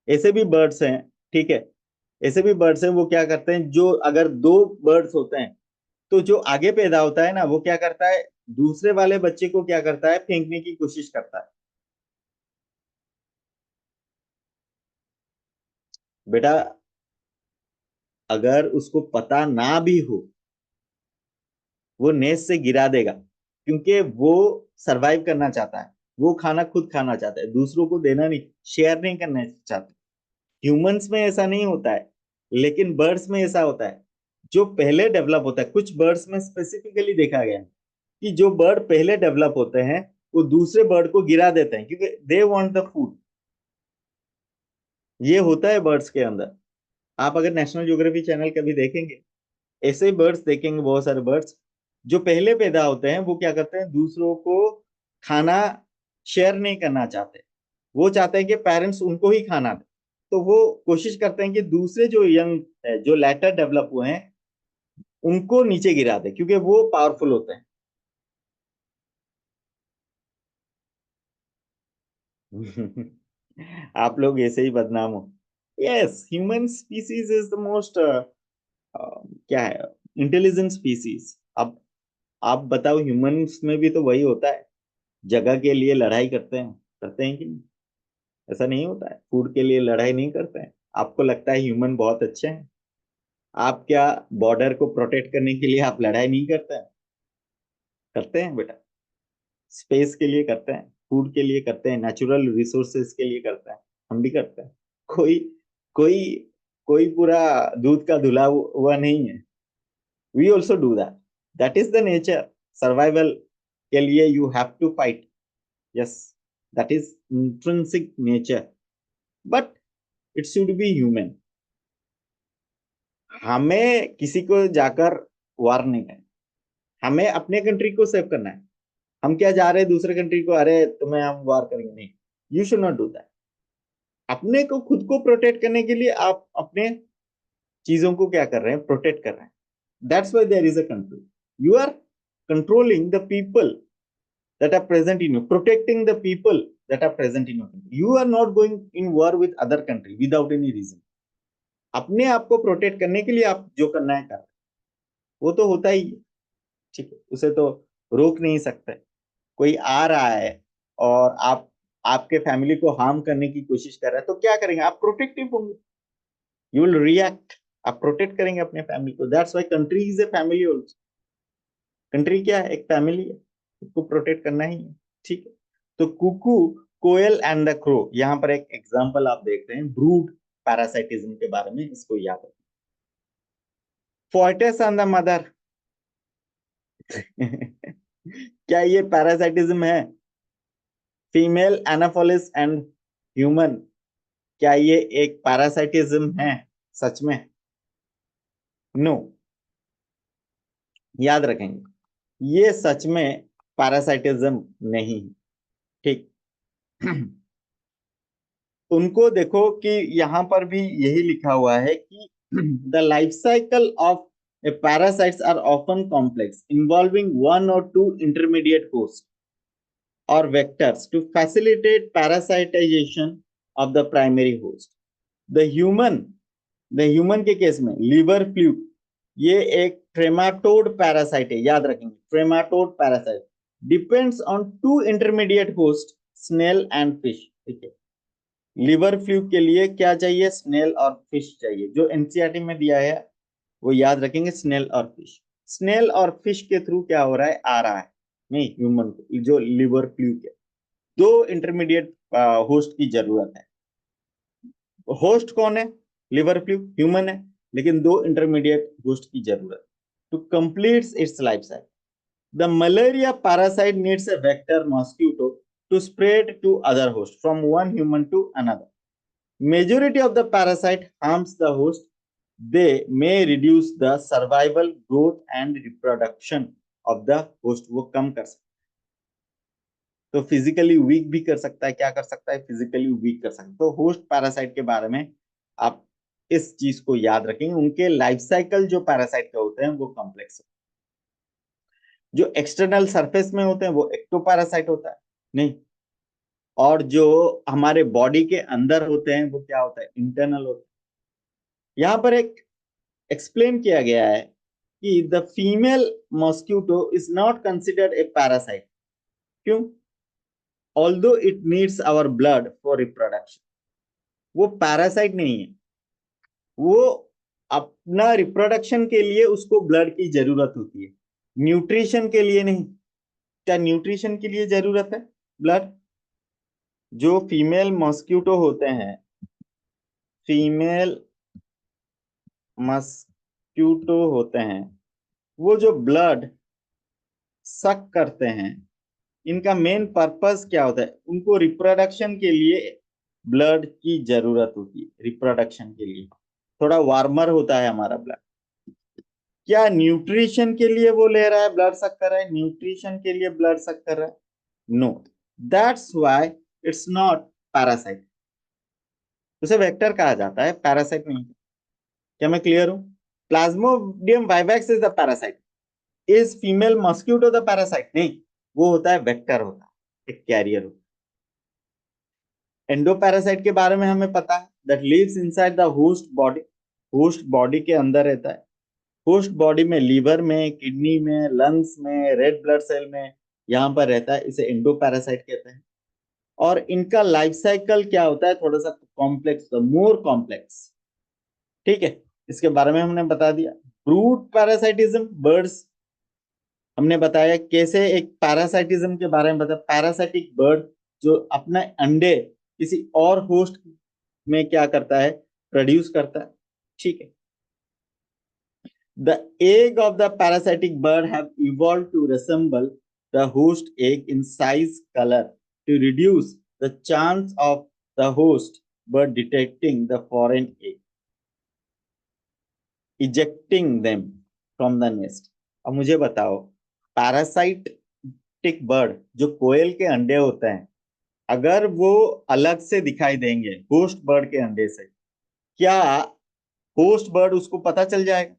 ऐसे भी बर्ड्स हैं, ठीक है, ऐसे भी बर्ड्स हैं, वो क्या करते हैं, जो अगर दो बर्ड्स होते हैं तो जो आगे पैदा होता है ना, वो क्या करता है, दूसरे वाले बच्चे को क्या करता है, फेंकने की कोशिश करता है। बेटा अगर उसको पता ना भी हो, वो नेस से गिरा देगा, क्योंकि वो सरवाइव करना चाहता है, वो खाना खुद खाना चाहता है, दूसरों को देना नहीं, शेयर नहीं करना चाहता। ह्यूमंस में ऐसा नहीं होता है, लेकिन बर्ड्स में ऐसा होता है। जो पहले डेवलप होता है, कुछ बर्ड्स में स्पेसिफिकली देखा गया है कि जो बर्ड पहले डेवलप होते हैं वो दूसरे बर्ड को गिरा देते हैं, क्योंकि दे वांट द फूड। ये होता है बर्ड्स के अंदर। आप अगर नेशनल ज्योग्राफी चैनल कभी देखेंगे, ऐसे ही बर्ड्स देखेंगे, बहुत सारे बर्ड्स जो पहले पैदा होते हैं, वो क्या करते हैं, दूसरों को खाना शेयर नहीं करना चाहते। वो चाहते हैं कि पेरेंट्स उनको ही खाना दे। तो वो कोशिश करते हैं कि दूसरे जो यंग है, जो लेटर डेवलप हुए हैं, उनको नीचे गिरा दे, क्योंकि वो पावरफुल होते हैं। आप लोग ऐसे ही बदनाम हो। Yes, human species is the most क्या है, इंटेलिजेंट स्पीसीज। अब आप बताओ, ह्यूमंस में भी तो वही होता है, जगह के लिए लड़ाई करते हैं कि नहीं? ऐसा नहीं होता है, फूड के लिए लड़ाई नहीं करते हैं। आपको लगता है ह्यूमन बहुत अच्छे हैं? आप क्या बॉर्डर को प्रोटेक्ट करने के लिए आप लड़ाई नहीं करते हैं? करते हैं बेटा। स्पेस के लिए करते हैं, फूड के लिए करते हैं, नेचुरल रिसोर्सेज के लिए करते हैं। हम भी करते हैं। कोई कोई कोई पूरा दूध का धुला हुआ नहीं है। We also do that. That is the nature. Survival के लिए you have to fight. Yes, that is intrinsic nature, but it should be human. हमें किसी को जाकर वार नहीं करना, हमें अपने कंट्री को सेव करना है। हम क्या जा रहे हैं दूसरे कंट्री को, अरे तुम्हें हम वार करेंगे, नहीं। You should not do that. अपने को खुद को प्रोटेक्ट करने के लिए आप अपने चीजों को क्या कर रहे हैं, प्रोटेक्ट कर रहे हैं। That's why there is a control. You are controlling the people that are present in you, protecting the people that are present in your country. You are not going in war with other country without any reason. अपने आप को protect करने के लिए आप जो करना है कर, वो तो होता ही है। ठीक है, उसे तो रोक नहीं सकते। कोई आ रहा है और आप आपके फैमिली को हार्म करने की कोशिश कर रहा है, तो क्या करेंगे आप? प्रोटेक्टिव होंगे, यू विल रिएक्ट। आप प्रोटेक्ट करेंगे अपने फैमिली को। That's why country is a family also. Country क्या है? एक फैमिली है, उसको प्रोटेक्ट करना ही है। ठीक है, तो कुकू, कोयल एंड द क्रो, यहाँ पर एक एग्जांपल आप देख रहे हैं ब्रूड पैरासाइटिज्म के बारे में, इसको याद रखें। फोर्टेस एंड द मदर क्या ये पैरासाइटिज्म है? फीमेल एनाफोलिस एंड ह्यूमन, क्या ये एक पैरासाइटिज्म है सच में? नो, याद रखेंगे, ये सच में पैरासाइटिज्म नहीं। ठीक। उनको देखो कि यहां पर भी यही लिखा हुआ है कि the life cycle of a parasites are often complex involving one or two intermediate host or vectors to facilitate parasitization of the primary host. The human के केस में लिवर फ्लूक, ये एक ट्रेमाटोड पैरासाइट है, याद रखेंगे, trematode parasite depends on two intermediate host, snail and fish. ठीक है, liver fluke के लिए क्या चाहिए? स्नेल और फिश चाहिए। जो एनसीईआरटी में दिया है वो याद रखेंगे, स्नेल और फिश। स्नेल और फिश के थ्रू क्या हो रहा है, आ रहा है नहीं ह्यूमन को जो लिवर फ्लूक है। दो इंटरमीडिएट होस्ट की जरूरत है। होस्ट कौन है? लिवर फ्लू ह्यूमन है, लेकिन दो इंटरमीडिएट होस्ट की जरूरत to complete its life cycle. The malaria parasite needs a vector mosquito to spread to other host from one human to another. Majority of the parasite harms the host. They may reduce the survival, growth and reproduction of the host. वो कम कर सकते, तो physically weak भी कर सकता है। क्या कर सकता है? फिजिकली वीक कर सकता है। तो होस्ट पैरासाइट के बारे में आप इस चीज को याद रखेंगे। उनके लाइफ साइकिल जो पैरासाइट के होते हैं वो कॉम्प्लेक्स, जो एक्सटर्नल सरफेस में होते हैं वो एक्टोपैरासाइट होता है नहीं, और जो हमारे बॉडी के अंदर होते हैं वो क्या होता है? इंटरनल होता है। यहाँ पर एक एक्सप्लेन किया गया है कि the female mosquito is not considered a parasite. क्यों? Although it needs our blood for reproduction. वो पैरासाइट नहीं है, वो अपना रिप्रोडक्शन के लिए उसको ब्लड की जरूरत होती है, न्यूट्रिशन के लिए नहीं। क्या न्यूट्रिशन के लिए जरूरत है ब्लड? जो फीमेल मॉस्किटो होते हैं, फीमेल मॉस्किटो होते हैं, वो जो ब्लड सक करते हैं, इनका मेन पर्पस क्या होता है? उनको रिप्रोडक्शन के लिए ब्लड की जरूरत होती है। रिप्रोडक्शन के लिए थोड़ा वार्मर होता है हमारा ब्लड। क्या न्यूट्रिशन के लिए वो ले रहा है, ब्लड सक कर रहा है? न्यूट्रिशन के लिए ब्लड सक कर रहा है? No, that's why it's not parasite. उसे वेक्टर कहा जाता है, पैरासाइट नहीं। क्या मैं क्लियर हूं? Plasmodium vivax is the parasite. Is female mosquito the parasite? नहीं, वो होता है वेक्टर, होता है एक कैरियर होता है। एंडोपैरासाइट के बारे में हमें पता है, that lives inside the host body, host body के अंदर रहता है। होस्ट बॉडी में, लीवर में, किडनी में, लंग्स में, रेड ब्लड सेल में यहाँ पर रहता है, इसे एंडोपैरासाइट कहते हैं। और इनका लाइफ साइकिल क्या होता है, थोड़ा सा कॉम्प्लेक्स, मोर कॉम्प्लेक्स। ठीक है, इसके बारे में हमने बता दिया। ब्रूड पैरासाइटिज्म, बर्ड्स हमने बताया कैसे, एक पैरासाइटिज्म के बारे में बताया, पैरासाइटिक बर्ड जो अपने अंडे किसी और होस्ट में क्या करता है, प्रोड्यूस करता है। ठीक है, the egg of the parasitic bird have evolved to resemble the host egg in size, color, to reduce the chance of the host bird detecting the foreign egg, ejecting them from the nest। अब मुझे बताओ, parasitic bird जो कोयल के अंडे होते हैं, अगर वो अलग से दिखाई देंगे होस्ट बर्ड के अंडे से, क्या होस्ट बर्ड उसको पता चल जाएगा?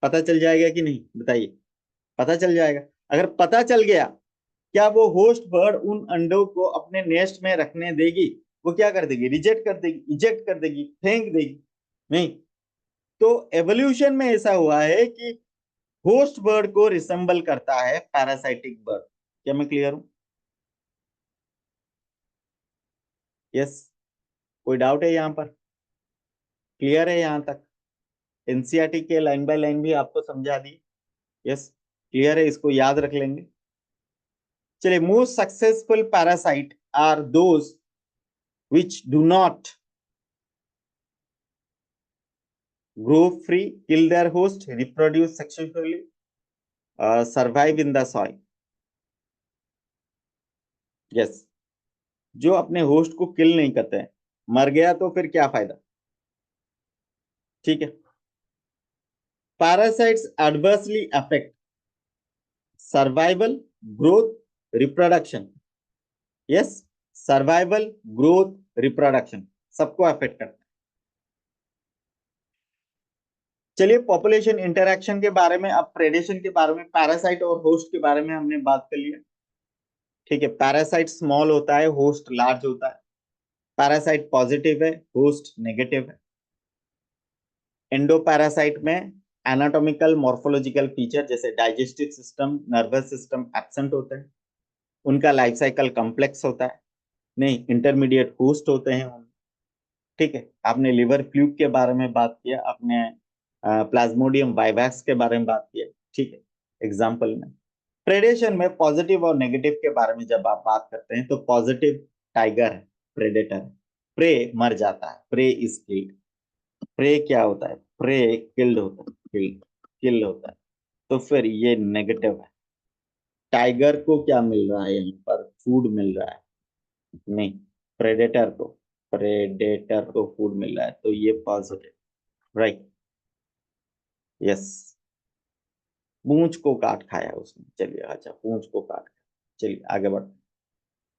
पता चल जाएगा कि नहीं, बताइए। पता चल जाएगा। अगर पता चल गया, क्या वो होस्ट बर्ड उन अंडों को अपने नेस्ट में रखने देगी? वो क्या कर देगी? रिजेक्ट कर देगी, इजेक्ट कर देगी, फेंक देगी? नहीं। तो एवोल्यूशन में ऐसा हुआ है कि होस्ट बर्ड को रिसेंबल करता है पैरासाइटिक बर्ड। क्या मैं क्लियर हूं? यस, कोई डाउट है यहां पर? क्लियर है यहां तक? एनसीईआरटी के लाइन बाय लाइन भी आपको समझा दी। यस, क्लियर है, इसको याद रख लेंगे। चलिए, most successful parasite are those which do not grow free, kill their host, reproduce successfully, survive in the soil। yes, जो अपने होस्ट को किल नहीं करते हैं, मर गया तो फिर क्या फायदा? ठीक है। Parasites adversely affect survival, growth, reproduction. Yes, survival, growth, reproduction सबको अफेक्ट करता है। चलिए, पॉपुलेशन इंटरैक्शन के बारे में, अब प्रेडेशन के बारे में, पैरासाइट और होस्ट के बारे में हमने बात कर लिया। ठीक है, पैरासाइट स्मॉल होता है, होस्ट लार्ज होता है। पैरासाइट पॉजिटिव है, होस्ट नेगेटिव है। एंडोपैरासाइट में एनाटॉमिकल मॉर्फोलॉजिकल फीचर जैसे digestive system, nervous system absent होते हैं। उनका लाइफ साइकिल कॉम्प्लेक्स होता है, नहीं इंटरमीडिएट होस्ट होते हैं। ठीक है, आपने लिवर फ्लूक के बारे में बात किया, आपने प्लाज्मोडियम वाइवैक्स के बारे में बात किया। ठीक है, एग्जाम्पल में। प्रेडेशन में पॉजिटिव और नेगेटिव के बारे में जब आप बात करते हैं, तो पॉजिटिव टाइगर है, प्रेडेटर है, प्रे मर जाता है, प्रे इज किल्ड। प्रे क्या होता है? प्रे किल्ड होता है, किल्ड, किल होता है। तो फिर ये नेगेटिव है। टाइगर को क्या मिल रहा है यहाँ पर? फूड मिल रहा है, नहीं, प्रेडेटर को, प्रेडेटर को फूड मिल रहा है, तो ये पॉजिटिव, राइट। यस, पूंछ को काट खाया उसने, चलिए, अच्छा, पूंछ को काट खाया। चलिए आगे बढ़ते।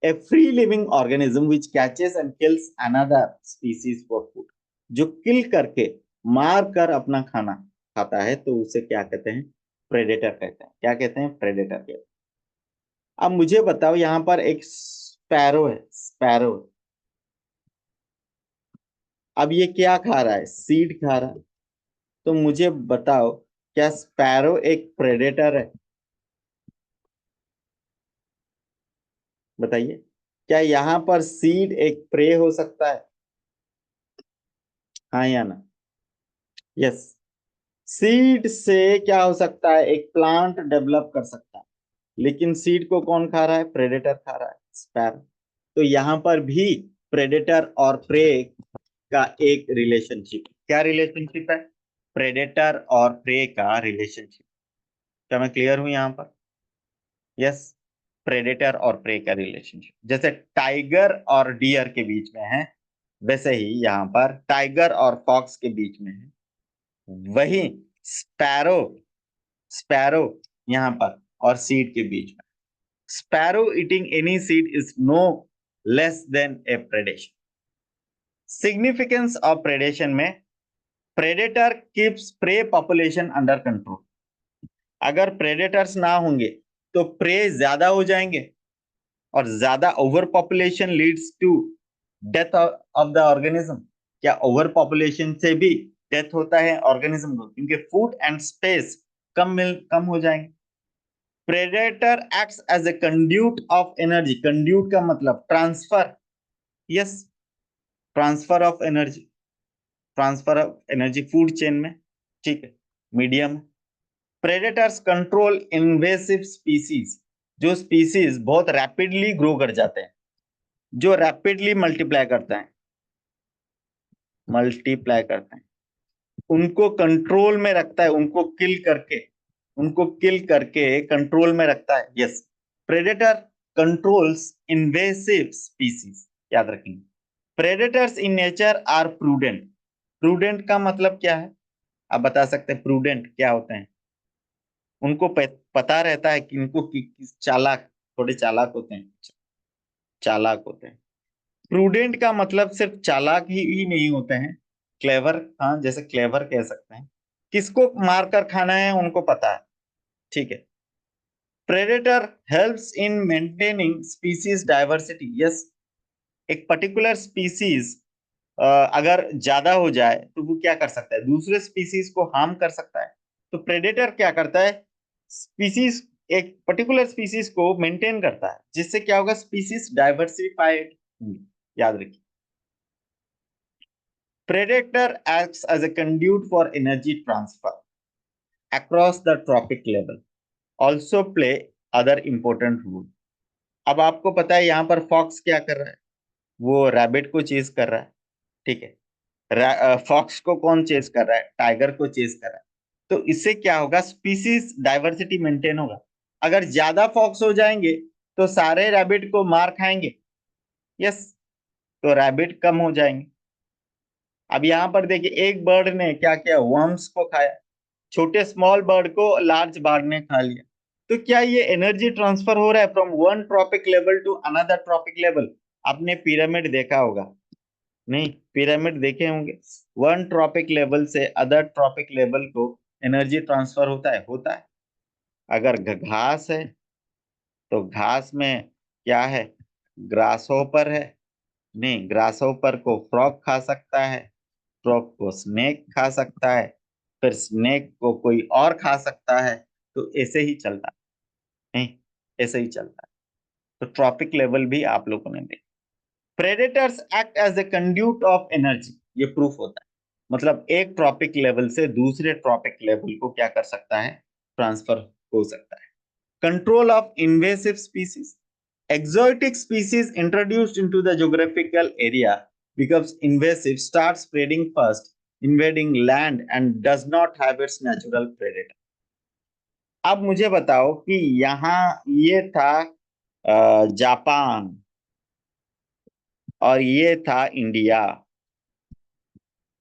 A free living organism which catches and kills another species for food, जो किल करके, मार कर अपना खाना खाता है, तो उसे क्या कहते हैं? प्रेडेटर कहते हैं। क्या कहते हैं? प्रेडेटर कहते हैं। अब मुझे बताओ, यहां पर एक स्पैरो है, स्पैरो। अब ये क्या खा रहा है? सीड खा रहा है। तो मुझे बताओ, क्या स्पैरो एक प्रेडेटर है? बताइए, क्या यहां पर सीड एक प्रे हो सकता है? हाँ या ना? यस, सीड से क्या हो सकता है? एक प्लांट डेवलप कर सकता है। लेकिन सीड को कौन खा रहा है? प्रेडेटर खा रहा है, स्पैरो। तो यहां पर भी प्रेडेटर और प्रे का एक रिलेशनशिप। क्या रिलेशनशिप है? प्रेडेटर और प्रे का रिलेशनशिप। क्या मैं क्लियर हूं यहां पर? यस, प्रेडेटर और प्रे का रिलेशनशिप जैसे टाइगर और डियर के बीच में है, वैसे ही यहाँ पर टाइगर और फॉक्स के बीच में है। वही स्पैरो, स्पैरो यहाँ पर और सीड के बीच में। Sparrow eating any seed is no less than a predation. Significance of predation में, predator keeps prey population under control. अगर प्रेडेटर्स ना होंगे तो प्रे ज्यादा हो जाएंगे, और ज्यादा over population leads to death of the organism. क्या ओवर पॉपुलेशन से भी डेथ होता है ऑर्गेनिज्म को, क्योंकि फूड एंड स्पेस कम हो जाएंगे। Predator acts as a conduit of energy, conduit का मतलब transfer, yes, transfer of energy, transfer of energy food chain में, ठीक है, medium. Predators control invasive species, जो स्पीसीज बहुत रैपिडली ग्रो कर जाते हैं, जो रैपिडली मल्टीप्लाई करते हैं, उनको कंट्रोल में रखता है, उनको किल करके कंट्रोल में रखता है, yes. Predator controls invasive species, याद रखेंगे। Predators in nature are prudent, prudent का मतलब क्या है, आप बता सकते हैं प्रूडेंट क्या होते हैं? उनको पता रहता है कि इनको चालाक, थोड़े चालाक होते हैं, चालाक होते हैं। प्रूडेंट का मतलब सिर्फ चालाक ही नहीं होते हैं, क्लेवर, हाँ, जैसे क्लेवर कह सकते हैं, किसको मारकर खाना है उनको पता है, ठीक है। Predator helps in maintaining species diversity, yes. एक पर्टिकुलर स्पीसीज अगर ज्यादा हो जाए तो वो क्या कर सकता है, दूसरे स्पीसीज को हार्म कर सकता है। तो प्रेडेटर क्या करता है, स्पीसीज, एक पर्टिकुलर स्पीसीज को मेंटेन करता है, जिससे क्या होगा, स्पीसीज डाइवर्सिफाइड होंगे, याद रखिए। Predator acts as a conduit for energy transfer across the trophic level, also play other important role. अब आपको पता है यहाँ पर फॉक्स क्या कर रहा है, वो रैबिट को चेस कर रहा है, ठीक है। फॉक्स को कौन चेस कर रहा है, टाइगर को चेस कर रहा है। तो इससे क्या होगा, स्पीसीज डाइवर्सिटी मेंटेन होगा। अगर ज्यादा फॉक्स हो जाएंगे तो सारे रैबिट को मार खाएंगे, यस, तो रैबिट कम हो जाएंगे। अब यहाँ पर देखिए, एक बर्ड ने क्या किया, वर्म्स को खाया, छोटे स्मॉल बर्ड को लार्ज बर्ड ने खा लिया। तो क्या ये एनर्जी ट्रांसफर हो रहा है from one trophic level to another trophic level? आपने पिरामिड देखा होगा, नहीं, पिरामिड देखे होंगे, वन ट्रॉपिक लेवल से अदर ट्रॉपिक लेवल को एनर्जी ट्रांसफर होता है। अगर घास है तो घास में क्या है, ग्रास होपर है, नहीं, ग्रास होपर को फ्रॉग खा सकता है, फ्रॉग को स्नेक खा सकता है, फिर स्नेक को कोई और खा सकता है। तो ऐसे ही चलता है, नहीं, ऐसे ही चलता है। तो ट्रॉपिक लेवल भी आप लोगों ने देखा। Predators act as a conduit of energy, ये प्रूफ होता है, मतलब एक ट्रॉपिक लेवल से दूसरे ट्रॉपिक लेवल को क्या कर सकता है, ट्रांसफर हो सकता है। Control of invasive species, exotic species introduced into the geographical area becomes invasive, starts spreading fast, invading land and does not have its natural predator. अब मुझे बताओ कि यहाँ ये था जापान और ये था इंडिया।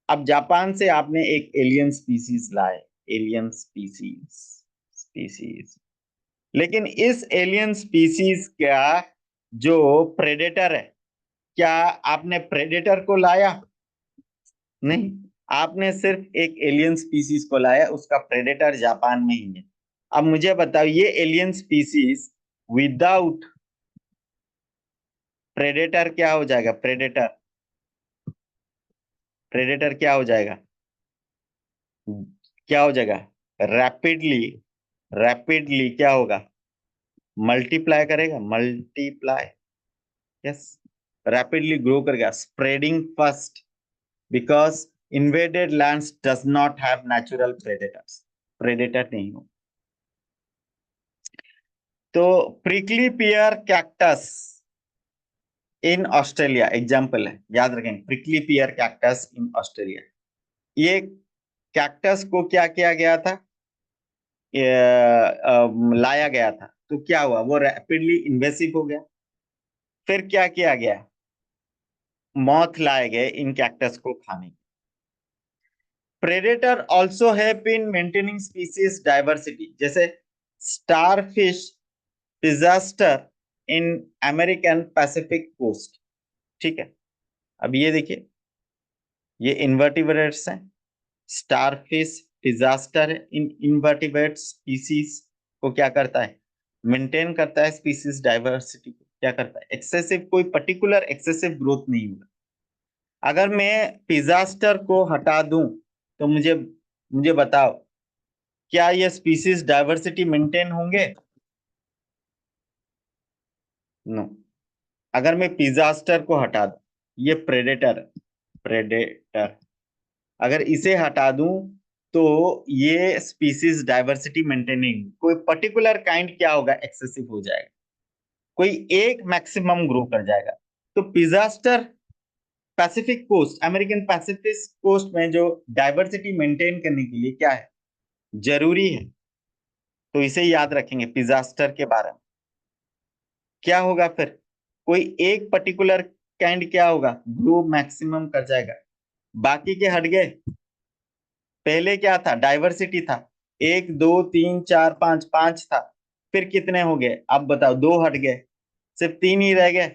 अब जापान से आपने एक एलियन स्पीसीज लाए, एलियन स्पीसीज, लेकिन इस एलियन स्पीसीज का जो प्रेडेटर है, क्या आपने प्रेडेटर को लाया? नहीं, आपने सिर्फ एक एलियन स्पीसीज को लाया, उसका प्रेडेटर जापान में ही है। अब मुझे बताओ, ये एलियन स्पीसीज विदाउट प्रेडेटर क्या हो जाएगा, प्रेडेटर, प्रेडेटर क्या हो जाएगा, क्या हो जाएगा, रैपिडली, रैपिडली क्या होगा, मल्टीप्लाई करेगा, मल्टीप्लाई, यस, रैपिडली ग्रो करेगा, spreading first, because invaded lands does not have natural predators, predator नहीं हो। तो prickly peer cactus in Australia example है, याद रखें, prickly peer cactus in Australia. ये कैक्टस को क्या किया गया था, लाया गया था, तो क्या हुआ, वो रैपिडली इन्वेसिव हो गया। फिर क्या किया गया, मॉथ लाए गए इन कैक्टस को खाने। Predator also help in maintaining species diversity, जैसे starfish Pisaster in American Pacific coast, ठीक है। अब ये देखिए, ये इन्वर्टिब्रेट्स हैं, स्टारफिश डिजास्टर है, इन इन्वर्टिब्रेट स्पीसीज को क्या करता है, मेंटेन करता है, स्पीसीज डाइवर्सिटी को क्या करता है, एक्सेसिव, कोई पर्टिकुलर एक्सेसिव ग्रोथ नहीं होगा। अगर मैं डिजास्टर को हटा दूं तो मुझे मुझे बताओ, क्या ये स्पीसीज डाइवर्सिटी मेंटेन होंगे? नो। अगर मैं पिजास्टर को हटा दूं, ये प्रेडेटर प्रेडेटर, अगर इसे हटा दूं तो ये स्पीसीज डाइवर्सिटी मेंटेनिंग, कोई पर्टिकुलर काइंड क्या होगा, एक्सेसिव हो जाएगा, कोई एक मैक्सिमम ग्रो कर जाएगा। तो Pisaster Pacific coast, American Pacific coast में जो डाइवर्सिटी मेंटेन करने के लिए क्या है, जरूरी है, तो इसे याद रखेंगे पिजास्टर के बारे में। क्या होगा फिर, कोई एक पर्टिकुलर काइंड क्या होगा, ग्रो मैक्सिमम कर जाएगा, बाकी के हट गए। पहले क्या था, डाइवर्सिटी था, एक दो तीन चार पांच, पांच था, फिर कितने हो गए, अब बताओ, दो हट गए, सिर्फ तीन ही रह गए।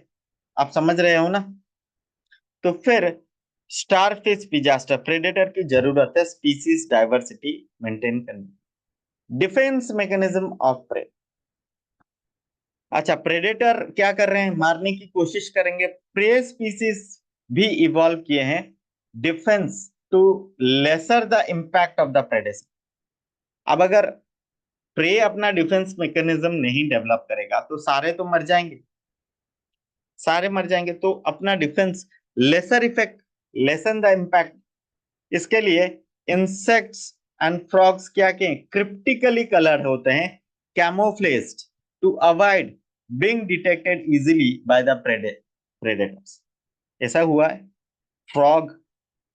आप समझ रहे हो ना? तो फिर स्टारफिश पिजास्टर प्रेडेटर की जरूरत है स्पीसीज डाइवर्सिटी मेंटेन करने। डिफेंस मैकेनिज्म ऑफ प्रे, अच्छा, प्रेडेटर क्या कर रहे हैं, मारने की कोशिश करेंगे। प्रे स्पीसीज भी इवॉल्व किए हैं defence to lesser the impact of the predator. अब अगर प्रे अपना डिफेंस मैकेनिज्म नहीं डेवलप करेगा तो सारे तो मर जाएंगे, सारे मर जाएंगे, तो अपना defence, lesser effect, lessen the impact, इसके लिए इंसेक्ट्स एंड फ्रॉग्स क्या के क्रिप्टिकली कलर्ड होते हैं, camouflaged to avoid being detected easily by the predators. ऐसा हुआ है, फ्रॉग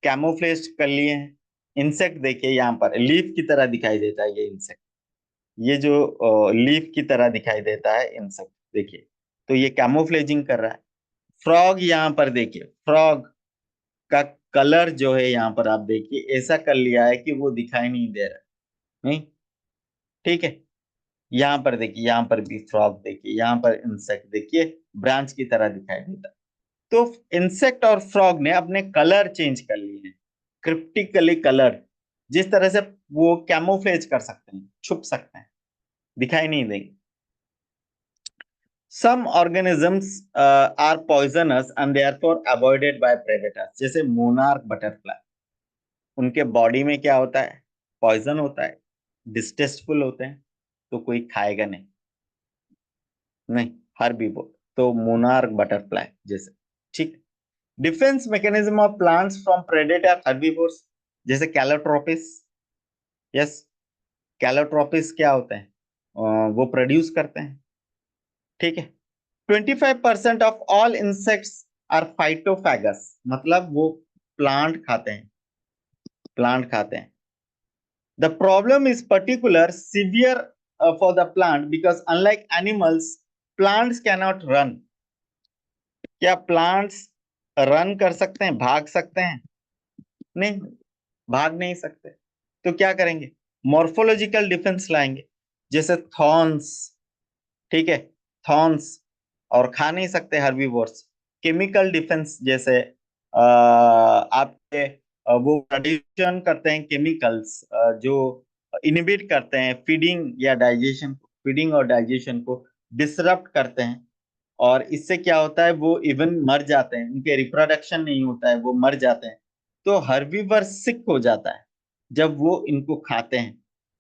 कैमोफ्लेज कर लिए हैं। इंसेक्ट देखिए, यहाँ पर लीफ की तरह दिखाई देता है ये इंसेक्ट, ये जो लीफ की तरह दिखाई देता है इंसेक्ट, देखिए, तो ये कैमोफ्लेजिंग कर रहा है। फ्रॉग यहाँ पर देखिए, फ्रॉग का कलर जो है यहाँ पर आप देखिए ऐसा कर लिया है कि वो दिखाई नहीं दे रहा, नहीं, ठीक है। यहाँ पर देखिए, यहाँ पर भी फ्रॉग देखिए, यहाँ पर इंसेक्ट देखिए, ब्रांच की तरह दिखाई देता। तो इंसेक्ट और फ्रॉग ने अपने कलर चेंज कर लिए हैं, क्रिप्टिकली कलर, जिस तरह से वो कैमोफ्लेज कर सकते हैं, छुप सकते हैं, दिखाई नहीं देंगे। Some organisms are poisonous and therefore avoided by predators, जैसे मोनार्क बटरफ्लाई, उनके बॉडी में क्या होता है, पॉइजन होता है, डिस्टेस्टफुल होते हैं, तो कोई खाएगा नहीं, नहीं, हर्बीवोर, तो मोनार्क बटरफ्लाई जैसे, ठीक। Defence mechanism of plants from predator herbivores, जैसे कैलोट्रोपिस, यस, कैलोट्रोपिस क्या होते हैं, वो प्रोड्यूस करते हैं, ठीक है। 25% of all insects are phytophagous, मतलब वो प्लांट खाते हैं, प्लांट खाते हैं। The problem is particular severe for the plant because unlike animals plants cannot run. क्या प्लांट्स रन कर सकते हैं, भाग सकते हैं? नहीं, भाग नहीं सकते। तो क्या करेंगे, मॉर्फोलॉजिकल डिफेंस लाएंगे, जैसे थॉर्न्स, ठीक है, थॉर्न्स, और खा नहीं सकते हर्बीवोर्स। केमिकल डिफेंस, जैसे आपके वो प्रोड्यूशन करते हैं केमिकल्स, जो इनहिबिट करते हैं फीडिंग या डाइजेशन, फीडिंग और डाइजेशन को डिसरप्ट करते हैं, और इससे क्या होता है, वो इवन मर जाते हैं, उनके रिप्रोडक्शन नहीं होता है, वो मर जाते हैं। तो हर्बीवर सिक हो जाता है जब वो इनको खाते हैं,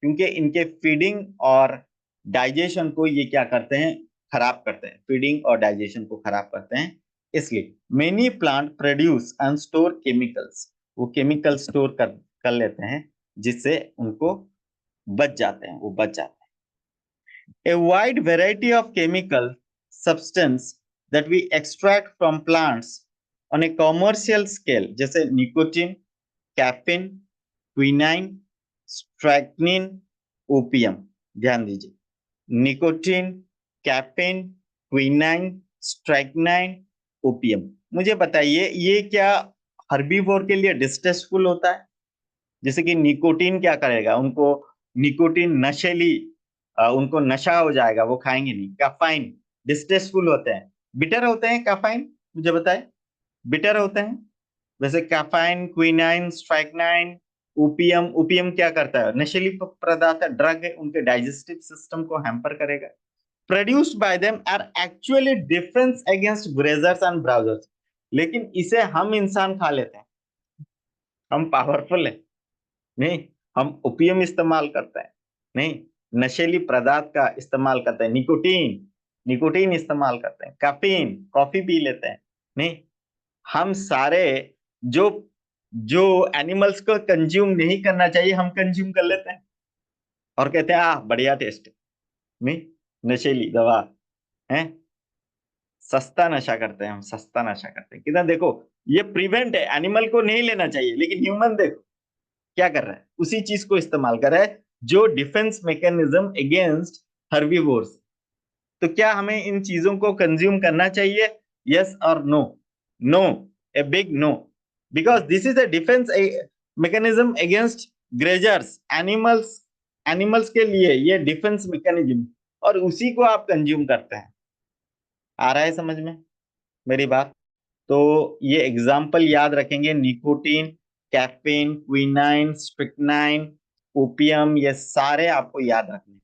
क्योंकि इनके फीडिंग और डाइजेशन को ये क्या करते हैं, खराब करते हैं, फीडिंग और डाइजेशन को खराब करते हैं। इसलिए many plant produce and store chemicals, वो केमिकल स्टोर कर लेते हैं, जिससे उनको बच जाते हैं, वो बच जाते हैं। A wide variety of chemical substance that we extract from plants on a commercial scale, जैसे निकोटीन, कैफीन, क्विनाइन, स्ट्राइक्निन, ओपियम, ध्यान दीजिए, nicotine, caffeine, quinine, strychnine, opium. मुझे बताइए ये क्या हर्बीवोर के लिए डिस्टेस्टफुल होता है? जैसे कि निकोटीन क्या करेगा, उनको निकोटीन नशेली, उनको नशा हो जाएगा, वो खाएंगे नहीं। कैफाइन डिस्टेस्टफुल होते हैं, बिटर होते हैं कैफाइन, मुझे बताए, बिटर होते हैं। वैसे caffeine, quinine, strychnine, opium, opium क्या करता है, नशीली पदार्थ है, ड्रग है, उनके डाइजेस्टिव सिस्टम को हैम्पर करेगा। Produced by them are actually defence against grazers and browsers, लेकिन इसे हम इंसान खा लेते हैं, हम पावरफुल है, नहीं, हम ओपियम इस्तेमाल करते हैं, नहीं, नशीली पदार्थ का इस्तेमाल करते हैं, निकोटीन निकोटीन इस्तेमाल करते हैं, कैफीन, कॉफी पी लेते हैं, नहीं, हम सारे जो जो एनिमल्स को कंज्यूम नहीं करना चाहिए हम कंज्यूम कर लेते हैं और कहते हैं बढ़िया टेस्ट, नहीं, नशीली दवा है, सस्ता नशा करते हैं हम, सस्ता नशा करते हैं कितना। देखो ये प्रिवेंट है, एनिमल को नहीं लेना चाहिए, लेकिन ह्यूमन देखो क्या कर रहा है, उसी चीज को इस्तेमाल कर रहा है जो डिफेंस मैकेनिज्म अगेंस्ट हर्बीवोर्स। तो क्या हमें इन चीजों को कंज्यूम करना चाहिए? यस और no? No, a big no, because this is a defence mechanism against grazers, animals, animals के लिए ये डिफेंस मैकेनिज्म, और उसी को आप कंज्यूम करते हैं। आ रहा है समझ में मेरी बात? तो ये एग्जाम्पल याद रखेंगे, निकोटीन, कैफीन, क्विनाइन, स्ट्रिक्नाइन, ओपियम, ये सारे आपको याद रखने।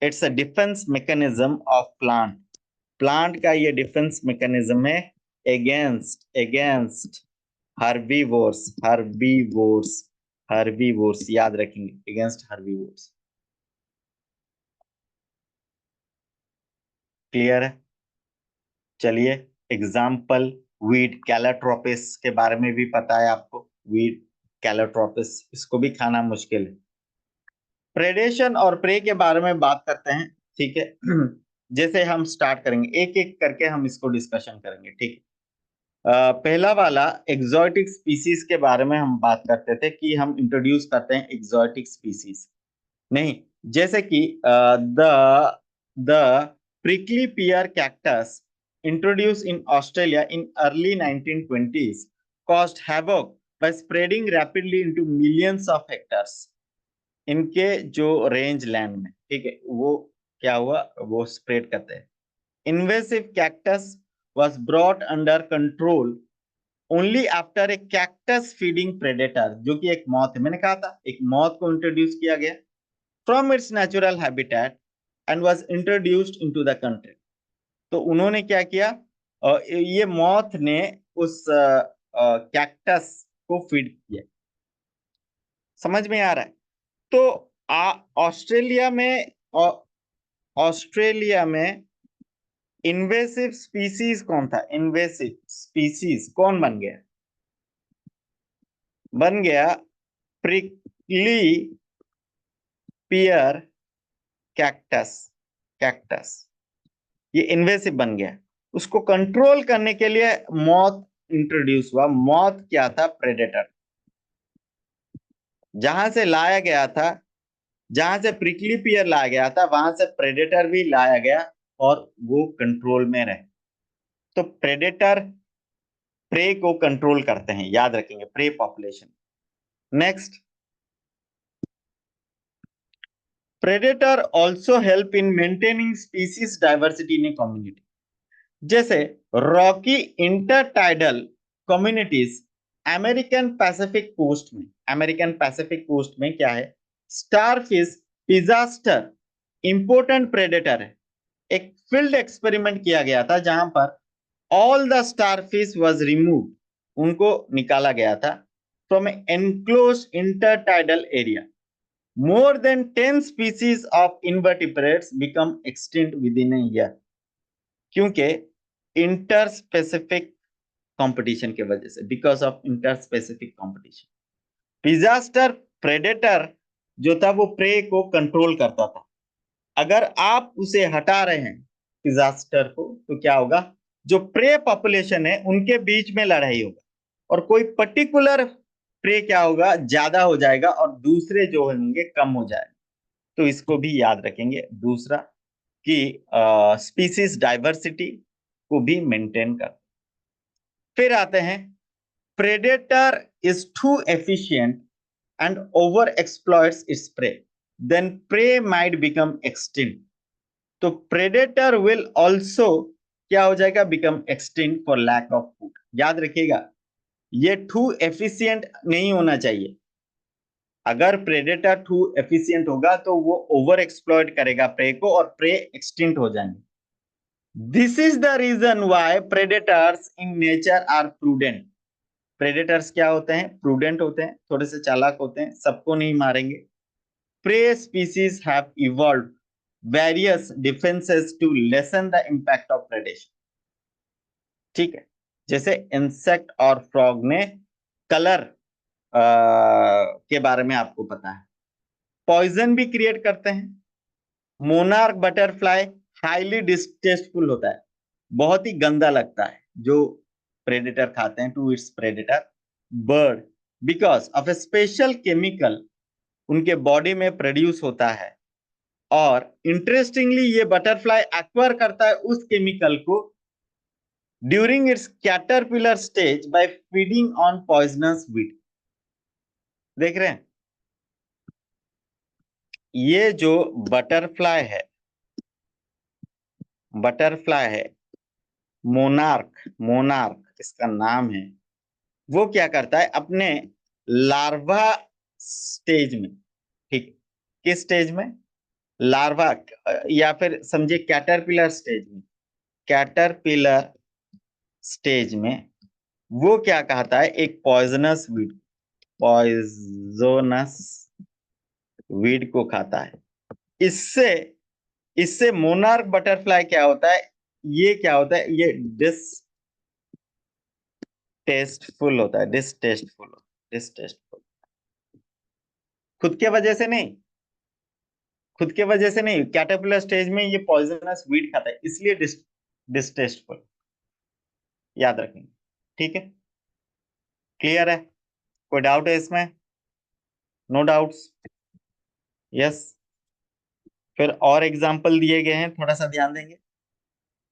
It's a defence mechanism of plant, plant का ये डिफेंस मैकेनिज्म है against against herbivores, herbivores, herbivores याद रखेंगे, अगेंस्ट हर्बीवोर्स। क्लियर है? चलिए एग्जाम्पल, वीड कैलोट्रोपिस के बारे में भी पता है आपको, वीड कैलोट्रोपिस, इसको भी खाना मुश्किल है। प्रेडेशन और प्रे के बारे में बात करते हैं, ठीक है। जैसे हम स्टार्ट करेंगे एक एक करके हम इसको डिस्कशन करेंगे, ठीक है। पहला वाला एक्सोटिक स्पीसीज के बारे में हम बात करते थे कि हम इंट्रोड्यूस करते हैं एक्सोटिक स्पीसीज, नहीं, जैसे कि the the prickly pear cactus introduced in Australia in early 1920s caused havoc by spreading rapidly into millions of hectares इनके जो रेंज लैंड में, ठीक है, वो क्या हुआ, वो स्प्रेड करते हैं। Invasive cactus was brought under control only after a cactus feeding predator, जो कि एक मॉथ है, मैंने कहा था एक मॉथ को इंट्रोड्यूस किया गया from its natural habitat and was introduced into the country। तो उन्होंने क्या किया, ये मॉथ ने उस कैक्टस को फीड किया। समझ में आ रहा है? तो ऑस्ट्रेलिया में, ऑस्ट्रेलिया में इन्वेसिव स्पीसीज कौन था, इन्वेसिव स्पीसीज कौन बन गया, बन गया प्रिकली पियर कैक्टस, कैक्टस ये इन्वेसिव बन गया। उसको कंट्रोल करने के लिए मॉथ इंट्रोड्यूस हुआ। मॉथ क्या था, प्रेडेटर, जहां से लाया गया था, जहां से प्रिकली पियर लाया गया था वहां से प्रेडेटर भी लाया गया और वो कंट्रोल में रहे। तो प्रेडेटर प्रे को कंट्रोल करते हैं, याद रखेंगे, prey population. Next, predator also help in maintaining species diversity in a community. जैसे rocky intertidal communities American Pacific coast में, अमेरिकन पैसिफिक कोस्ट में क्या है, स्टारफिश पिजास्टर इंपोर्टेंट प्रेडेटर है। एक फील्ड एक्सपेरिमेंट किया गया था जहां पर all the starfish was removed, उनको निकाला गया था from enclose intertidal area. More than 10 species of invertebrates become extinct with in a year, क्योंकि इंटर स्पेसिफिक कंपटीशन के वजह से, because of inter specific competition. Disaster predator जो था वो प्रे को कंट्रोल करता था। अगर आप उसे हटा रहे हैं डिजास्टर को, तो क्या होगा, जो प्रे पॉपुलेशन है उनके बीच में लड़ाई होगा और कोई पर्टिकुलर प्रे क्या होगा, ज्यादा हो जाएगा और दूसरे जो होंगे कम हो जाएगा। तो इसको भी याद रखेंगे। दूसरा कि स्पीसीज डाइवर्सिटी को भी मेंटेन कर। फिर आते हैं, predator is too efficient and over exploits its prey, then prey might become extinct। तो predator will also क्या हो जाएगा, become extinct for lack of food। याद रखिएगा, ये too efficient नहीं होना चाहिए। अगर predator too efficient होगा तो वो over exploit करेगा prey को और prey extinct हो जाएंगे। This is the reason why predators in nature are prudent। Predators क्या होते हैं? प्रूडेंट होते हैं, थोड़े से चालाक होते हैं, सबको नहीं मारेंगे। Prey species have evolved various defences to lessen the impact of predation. ठीक है, जैसे इंसेक्ट और फ्रॉग ने कलर के बारे में आपको पता है, पॉइजन भी क्रिएट करते हैं। मोनार्क बटरफ्लाई हाईली डिस्टेस्टफुल होता है, बहुत ही गंदा लगता है जो प्रेडेटर खाते हैं to its predator bird, because of a special chemical उनके बॉडी में प्रोड्यूस होता है। और इंटरेस्टिंगली ये बटरफ्लाई एक्वायर करता है उस केमिकल को during its caterpillar stage by feeding on poisonous weed. देख रहे हैं, ये जो बटरफ्लाई है, बटरफ्लाई है मोनार्क, मोनार्क इसका नाम है, वो क्या करता है अपने लार्वा स्टेज में, ठीक, किस स्टेज में? लार्वा, या फिर समझिए कैटरपिलर स्टेज में, कैटरपिलर स्टेज में वो क्या कहता है, एक पॉइजनस वीड, पॉइजनस वीड को खाता है। इससे इससे मोनार्क बटरफ्लाई क्या होता है, ये क्या होता है, ये डिसटेस्टफुल होता है, डिसटेस्टफुल, डिसटेस्टफुल। खुद के वजह से नहीं, खुद के वजह से नहीं, कैटरपिलर स्टेज में ये पॉइजनस वीड खाता है इसलिए डिसटेस्टफुल, याद रखेंगे। ठीक है, क्लियर है? कोई डाउट है इसमें? No doubts? यस। फिर और एग्जांपल दिए गए हैं, थोड़ा सा ध्यान देंगे।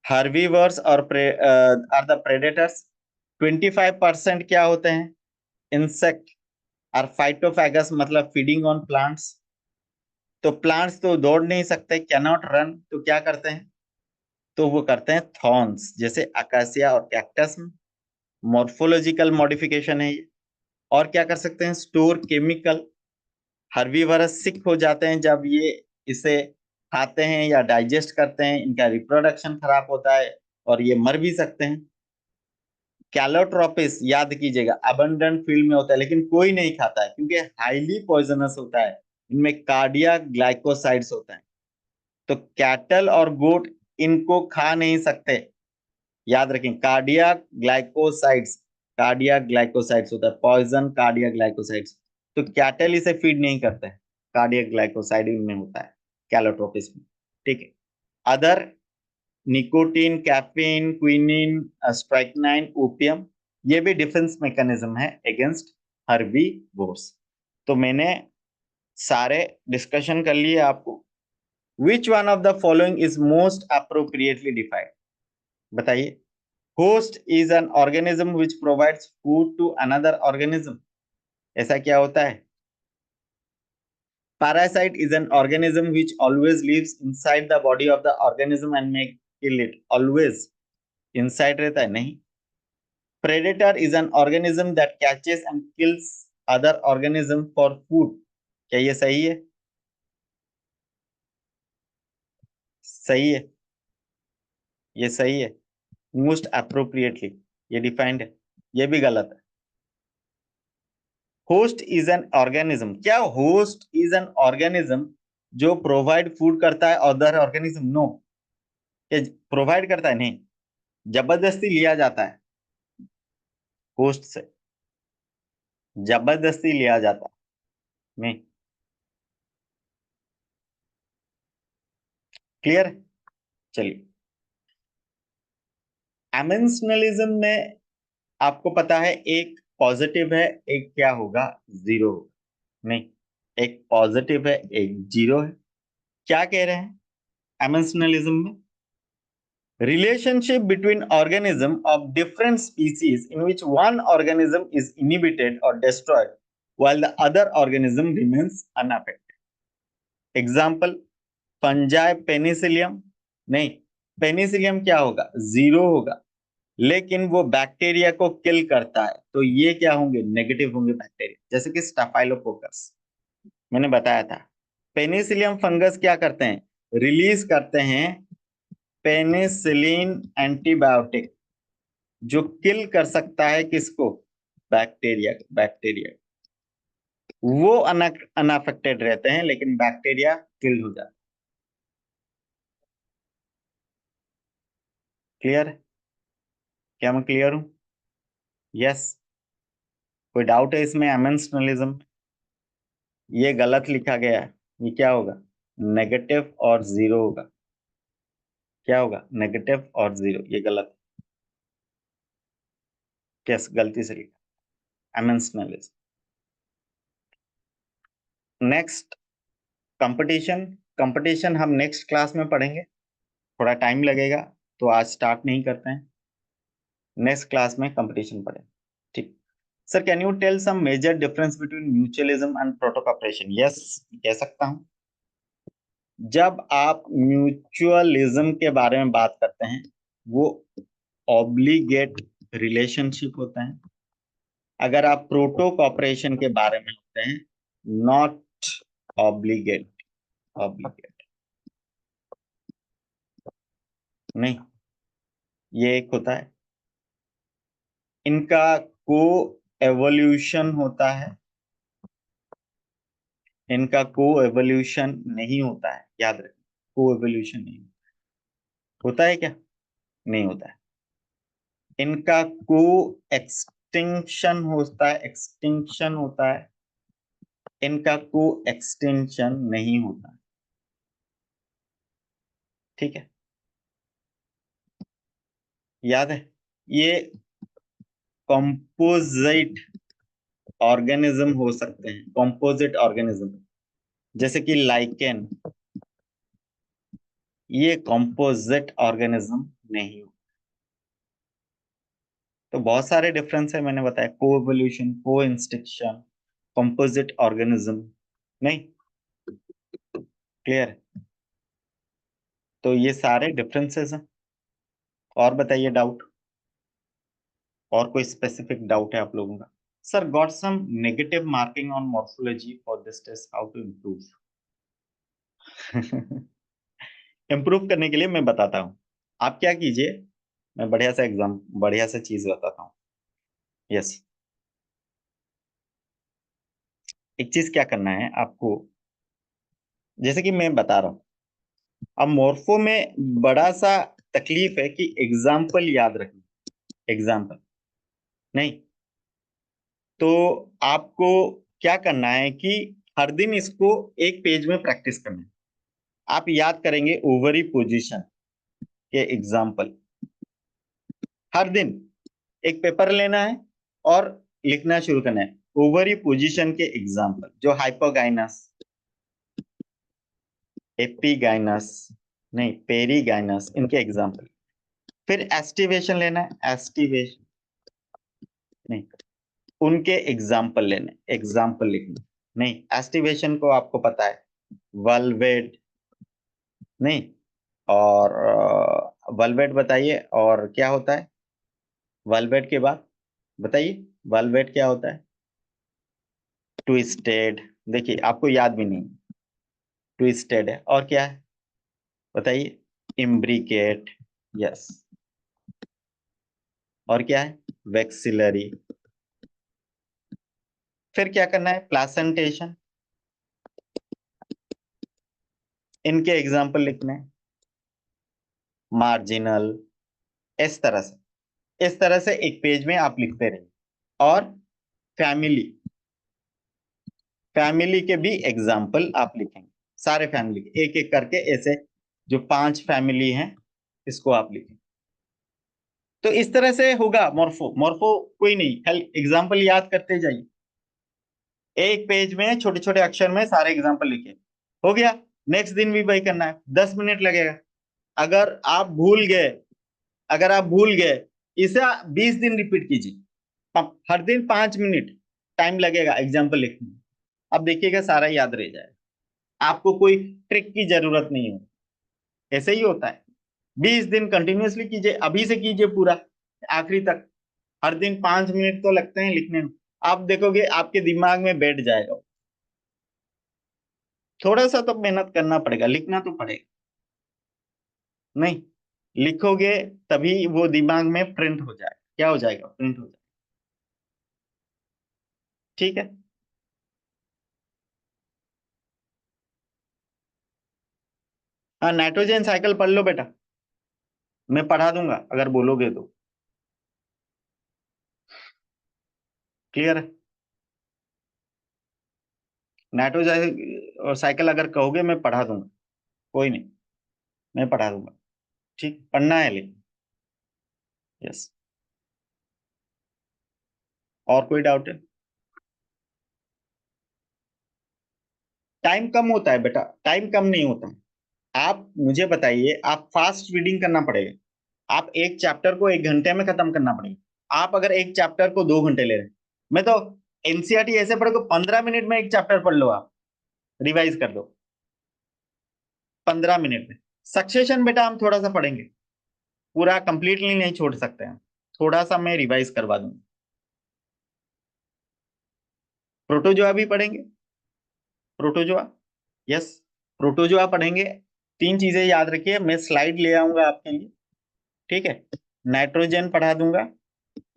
हर्बीवर्स और आर द प्रेडेटर्स। 25% क्या होते हैं? इंसेक्ट और फाइटोफैगस, मतलब फीडिंग ऑन प्लांट्स। तो प्लांट्स तो दौड़ नहीं सकते, कैन नॉट रन, तो क्या करते हैं? तो वो करते हैं थॉर्न्स, जैसे अकासिया और कैक्टस में। मॉर्फोलॉजिकल मॉडिफिकेशन है ये। और क्या कर सकते हैं? Store chemical. हर्बीवरस सिक हो जाते हैं जब ये इसे खाते हैं या डाइजेस्ट करते हैं, इनका रिप्रोडक्शन खराब होता है और ये मर भी सकते हैं। कैलोट्रोपिस याद कीजिएगा, अबंडेंट फील्ड में होता है लेकिन कोई नहीं खाता है क्योंकि हाईली पॉइजनस होता है, इनमें कार्डियक ग्लाइकोसाइड्स होता है। तो कैटल और गोट इनको खा नहीं सकते, याद रखें, कार्डियक ग्लाइकोसाइड्स, कार्डियक ग्लाइकोसाइड्स होता है, पॉइजन कार्डियक ग्लाइकोसाइड्स। तो कैटल इसे फीड नहीं करते हैं, कार्डियक ग्लाइकोसाइड इनमें होता है कैलोट्रोपिस में। ठीक है, other nicotine, caffeine, quinine, strychnine, opium, ये भी डिफेंस मैकेनिज्म है अगेंस्ट हर्बीवोर्स। तो मैंने सारे डिस्कशन कर लिए आपको। Which one of the following is most appropriately defined? बताइए। Host is an organism which provides food to another organism, ऐसा क्या होता है? Parasite is an organism which always lives inside the body of the organism and may kill it, always inside रहता है? नहीं। Predator is an organism that catches and kills other organism for food, क्या ये सही है? सही है, ये सही है, मोस्ट अप्रोप्रिएटली ये डिफाइंड है, ये भी गलत है। होस्ट इज एन ऑर्गेनिज्म, क्या होस्ट इज एन ऑर्गेनिज्म जो प्रोवाइड फूड करता है अदर ऑर्गेनिज्म? नो। ये प्रोवाइड करता है? नहीं, जबरदस्ती लिया जाता है होस्ट से, जबरदस्ती लिया जाता है, नहीं। क्लियर? चलिए, एमेंशनलिज्म में आपको पता है एक पॉजिटिव है, एक क्या होगा? जीरो होगा, नहीं, एक पॉजिटिव है एक जीरो है। क्या कह रहे हैं एमेंशनलिज्म में? relationship between organism of different species in which one organism is inhibited or destroyed while the other organism remains unaffected. Example, fungi, Penicillium. नहीं, पेनिसिलियम क्या होगा? जीरो होगा, लेकिन वो बैक्टीरिया को किल करता है, तो ये क्या होंगे? नेगेटिव होंगे बैक्टीरिया, जैसे कि स्टाफाइलोकोकस मैंने बताया था। पेनिसिलियम फंगस क्या करते हैं? रिलीज करते हैं पेनिसिलिन एंटीबायोटिक, जो किल कर सकता है किसको? बैक्टीरिया, बैक्टीरिया वो अनअफेक्टेड रहते हैं, लेकिन बैक्टीरिया किल्ड हो जाते। क्लियर है? क्या मैं क्लियर हूं? यस। कोई डाउट है इसमें? अमेंशनलिज्म ये गलत लिखा गया है, ये क्या होगा? नेगेटिव और जीरो होगा। क्या होगा? नेगेटिव और जीरो, ये गलत। कैसे गलती से लिखा? अमेंशनलिज्म। Next, competition. कंपटीशन हम नेक्स्ट क्लास में पढ़ेंगे, थोड़ा टाइम लगेगा, तो आज स्टार्ट नहीं करते हैं, नेक्स्ट क्लास में कंपटीशन पढ़ेंगे। ठीक। Sir can you tell some major difference between mutualism and protocooperation? Yes, कह सकता हूं। जब आप म्यूचुअलिज्म के बारे में बात करते हैं, वो ऑब्लिगेट रिलेशनशिप होता है। अगर आप प्रोटो कॉपरेशन के बारे में होते हैं, नॉट ऑब्लिगेट, ऑब्लिगेट नहीं, ये एक होता है। इनका को एवोल्यूशन होता है, इनका को एवोल्यूशन नहीं होता है, याद रखें। को एवोल्यूशन नहीं होता है। क्या नहीं होता है? इनका को एक्सटिंक्शन होता है, एक्सटिंक्शन होता है। इनका को एक्सटेंशन नहीं होता। ठीक है, याद है? ये कंपोजिट ऑर्गेनिज्म हो सकते हैं, कंपोजिट ऑर्गेनिज्म, जैसे कि लाइकेन, ये कंपोजिट ऑर्गेनिज्म नहीं हो। तो बहुत सारे डिफरेंस है, मैंने बताया, को एवोल्यूशन, को इंस्टिक्शन, कंपोजिट ऑर्गेनिज्म नहीं। क्लियर है? तो ये सारे डिफरेंसेस हैं। और बताइए डाउट, और कोई स्पेसिफिक डाउट है आप लोगों का? Sir got some negative marking on morphology for this test, how to improve? Improve करने के लिए मैं बताता हूँ। आप क्या कीजिए, मैं बढ़िया सा एग्जाम, बढ़िया सा चीज बताता हूँ। यस, एक चीज क्या करना है आपको, जैसे कि मैं बता रहा हूँ, अब मॉर्फो में बड़ा सा तकलीफ है कि एग्जाम्पल याद रखना, एग्जाम्पल नहीं। तो आपको क्या करना है कि हर दिन इसको एक पेज में प्रैक्टिस करना है। आप याद करेंगे ओवरी पोजीशन के एग्जाम्पल, हर दिन एक पेपर लेना है और लिखना शुरू करना है, ओवरी पोजीशन के एग्जाम्पल, जो हाइपोगाइनस, एपीगाइनस नहीं, पेरीगाइनस, इनके एग्जाम्पल। फिर एस्टिवेशन लेना है, एस्टिवेशन नहीं, उनके एग्जाम्पल लेने, एग्जाम्पल लिखना नहीं। एस्टिवेशन को आपको पता है, वल्वेट नहीं, और वल्वेट बताइए, और क्या होता है वल्वेट के बाद? बताइए वल्वेट क्या होता है? ट्विस्टेड, देखिए आपको याद भी नहीं, ट्विस्टेड है। और क्या है बताइए? Imbricate, yes. और क्या है? वेक्सिलरी। फिर क्या करना है? प्लासेंटेशन, इनके एग्जाम्पल लिखने हैं। मार्जिनल, इस तरह से, इस तरह से एक पेज में आप लिखते रहिए। और फैमिली, फैमिली के भी एग्जाम्पल आप लिखेंगे, सारे फैमिली के एक एक करके, ऐसे जो 5 फैमिली हैं इसको आप लिखेंगे। तो इस तरह से होगा मॉर्फो। मॉर्फो कोई नहीं, खाली एग्जाम्पल याद करते जाइए, एक पेज में छोटे छोटे अक्षर में सारे एग्जाम्पल लिखे, हो गया। नेक्स्ट दिन भी वही करना है, 10 मिनट लगेगा। अगर आप भूल गए, अगर आप भूल गए, इसे 20 दिन रिपीट कीजिए, हर दिन 5 मिनट टाइम लगेगा एग्जाम्पल लिखने में। अब देखिएगा सारा याद रह जाएगा, आपको कोई ट्रिक की जरूरत नहीं है। ऐसे ही होता है। 20 दिन कंटिन्यूअसली कीजिए, अभी से कीजिए पूरा आखिरी तक, हर दिन 5 मिनट तो लगते हैं लिखने में। आप देखोगे आपके दिमाग में बैठ जाएगा। थोड़ा सा तो मेहनत करना पड़ेगा, लिखना तो पड़ेगा नहीं, लिखोगे तभी वो दिमाग में प्रिंट हो जाएगा। क्या हो जाएगा? प्रिंट हो जाएगा। ठीक है। हाँ, नाइट्रोजन साइकिल पढ़ लो बेटा, मैं पढ़ा दूंगा अगर बोलोगे तो। क्लियर है? नाइट्रोजन और साइकिल अगर कहोगे मैं पढ़ा दूंगा, कोई नहीं, मैं पढ़ा दूंगा। ठीक, पढ़ना है लेकिन। यस। और कोई डाउट है? टाइम कम होता है बेटा, टाइम कम नहीं होता है। आप मुझे बताइए, आप फास्ट रीडिंग करना पड़ेगा, आप एक चैप्टर को 1 घंटे में खत्म करना पड़ेगा। आप अगर एक चैप्टर को 2 घंटे ले रहे हैं, मैं तो एनसीईआरटी ऐसे पढ़ो कि 15 मिनट में एक चैप्टर पढ़ लो, आप रिवाइज कर दो 15 मिनट में। सक्सेशन बेटा हम थोड़ा सा पढ़ेंगे, पूरा कंप्लीटली नहीं छोड़ सकते हैं, थोड़ा सा मैं रिवाइज करवा दूंगा। प्रोटोजोआ भी पढ़ेंगे, प्रोटोजोआ। यस, प्रोटोजोआ पढ़ेंगे। 3 चीजें याद रखिए, मैं स्लाइड ले आऊंगा आपके लिए। ठीक है, नाइट्रोजन पढ़ा दूंगा,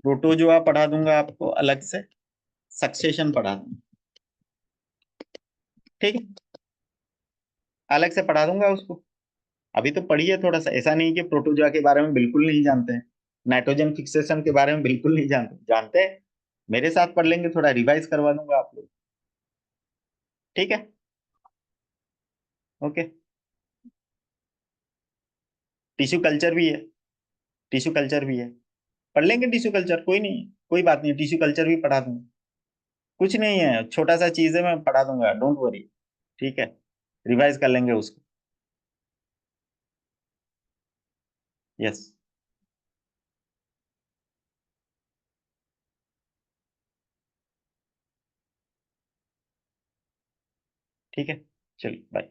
प्रोटोजोआ पढ़ा दूंगा आपको अलग से, सक्सेशन पढ़ा दूंगा। ठीक है, अलग से पढ़ा दूंगा उसको। अभी तो पढ़िए थोड़ा सा, ऐसा नहीं कि प्रोटोजोआ के बारे में बिल्कुल नहीं जानते हैं, नाइट्रोजन फिक्सेशन के बारे में बिल्कुल नहीं जानते, जानते हैं। मेरे साथ पढ़ लेंगे, थोड़ा रिवाइज करवा दूंगा आप लोग। ठीक है। ओके। टिश्यू कल्चर भी है, टिश्यू कल्चर भी है, पढ़ लेंगे टिश्यू कल्चर, कोई नहीं, कोई बात नहीं, टिश्यू कल्चर भी पढ़ा दूंगा। कुछ नहीं है, छोटा सा चीज है, मैं पढ़ा दूंगा, डोंट वरी। ठीक है, रिवाइज कर लेंगे उसको। यस। ठीक है, चलिए बाय।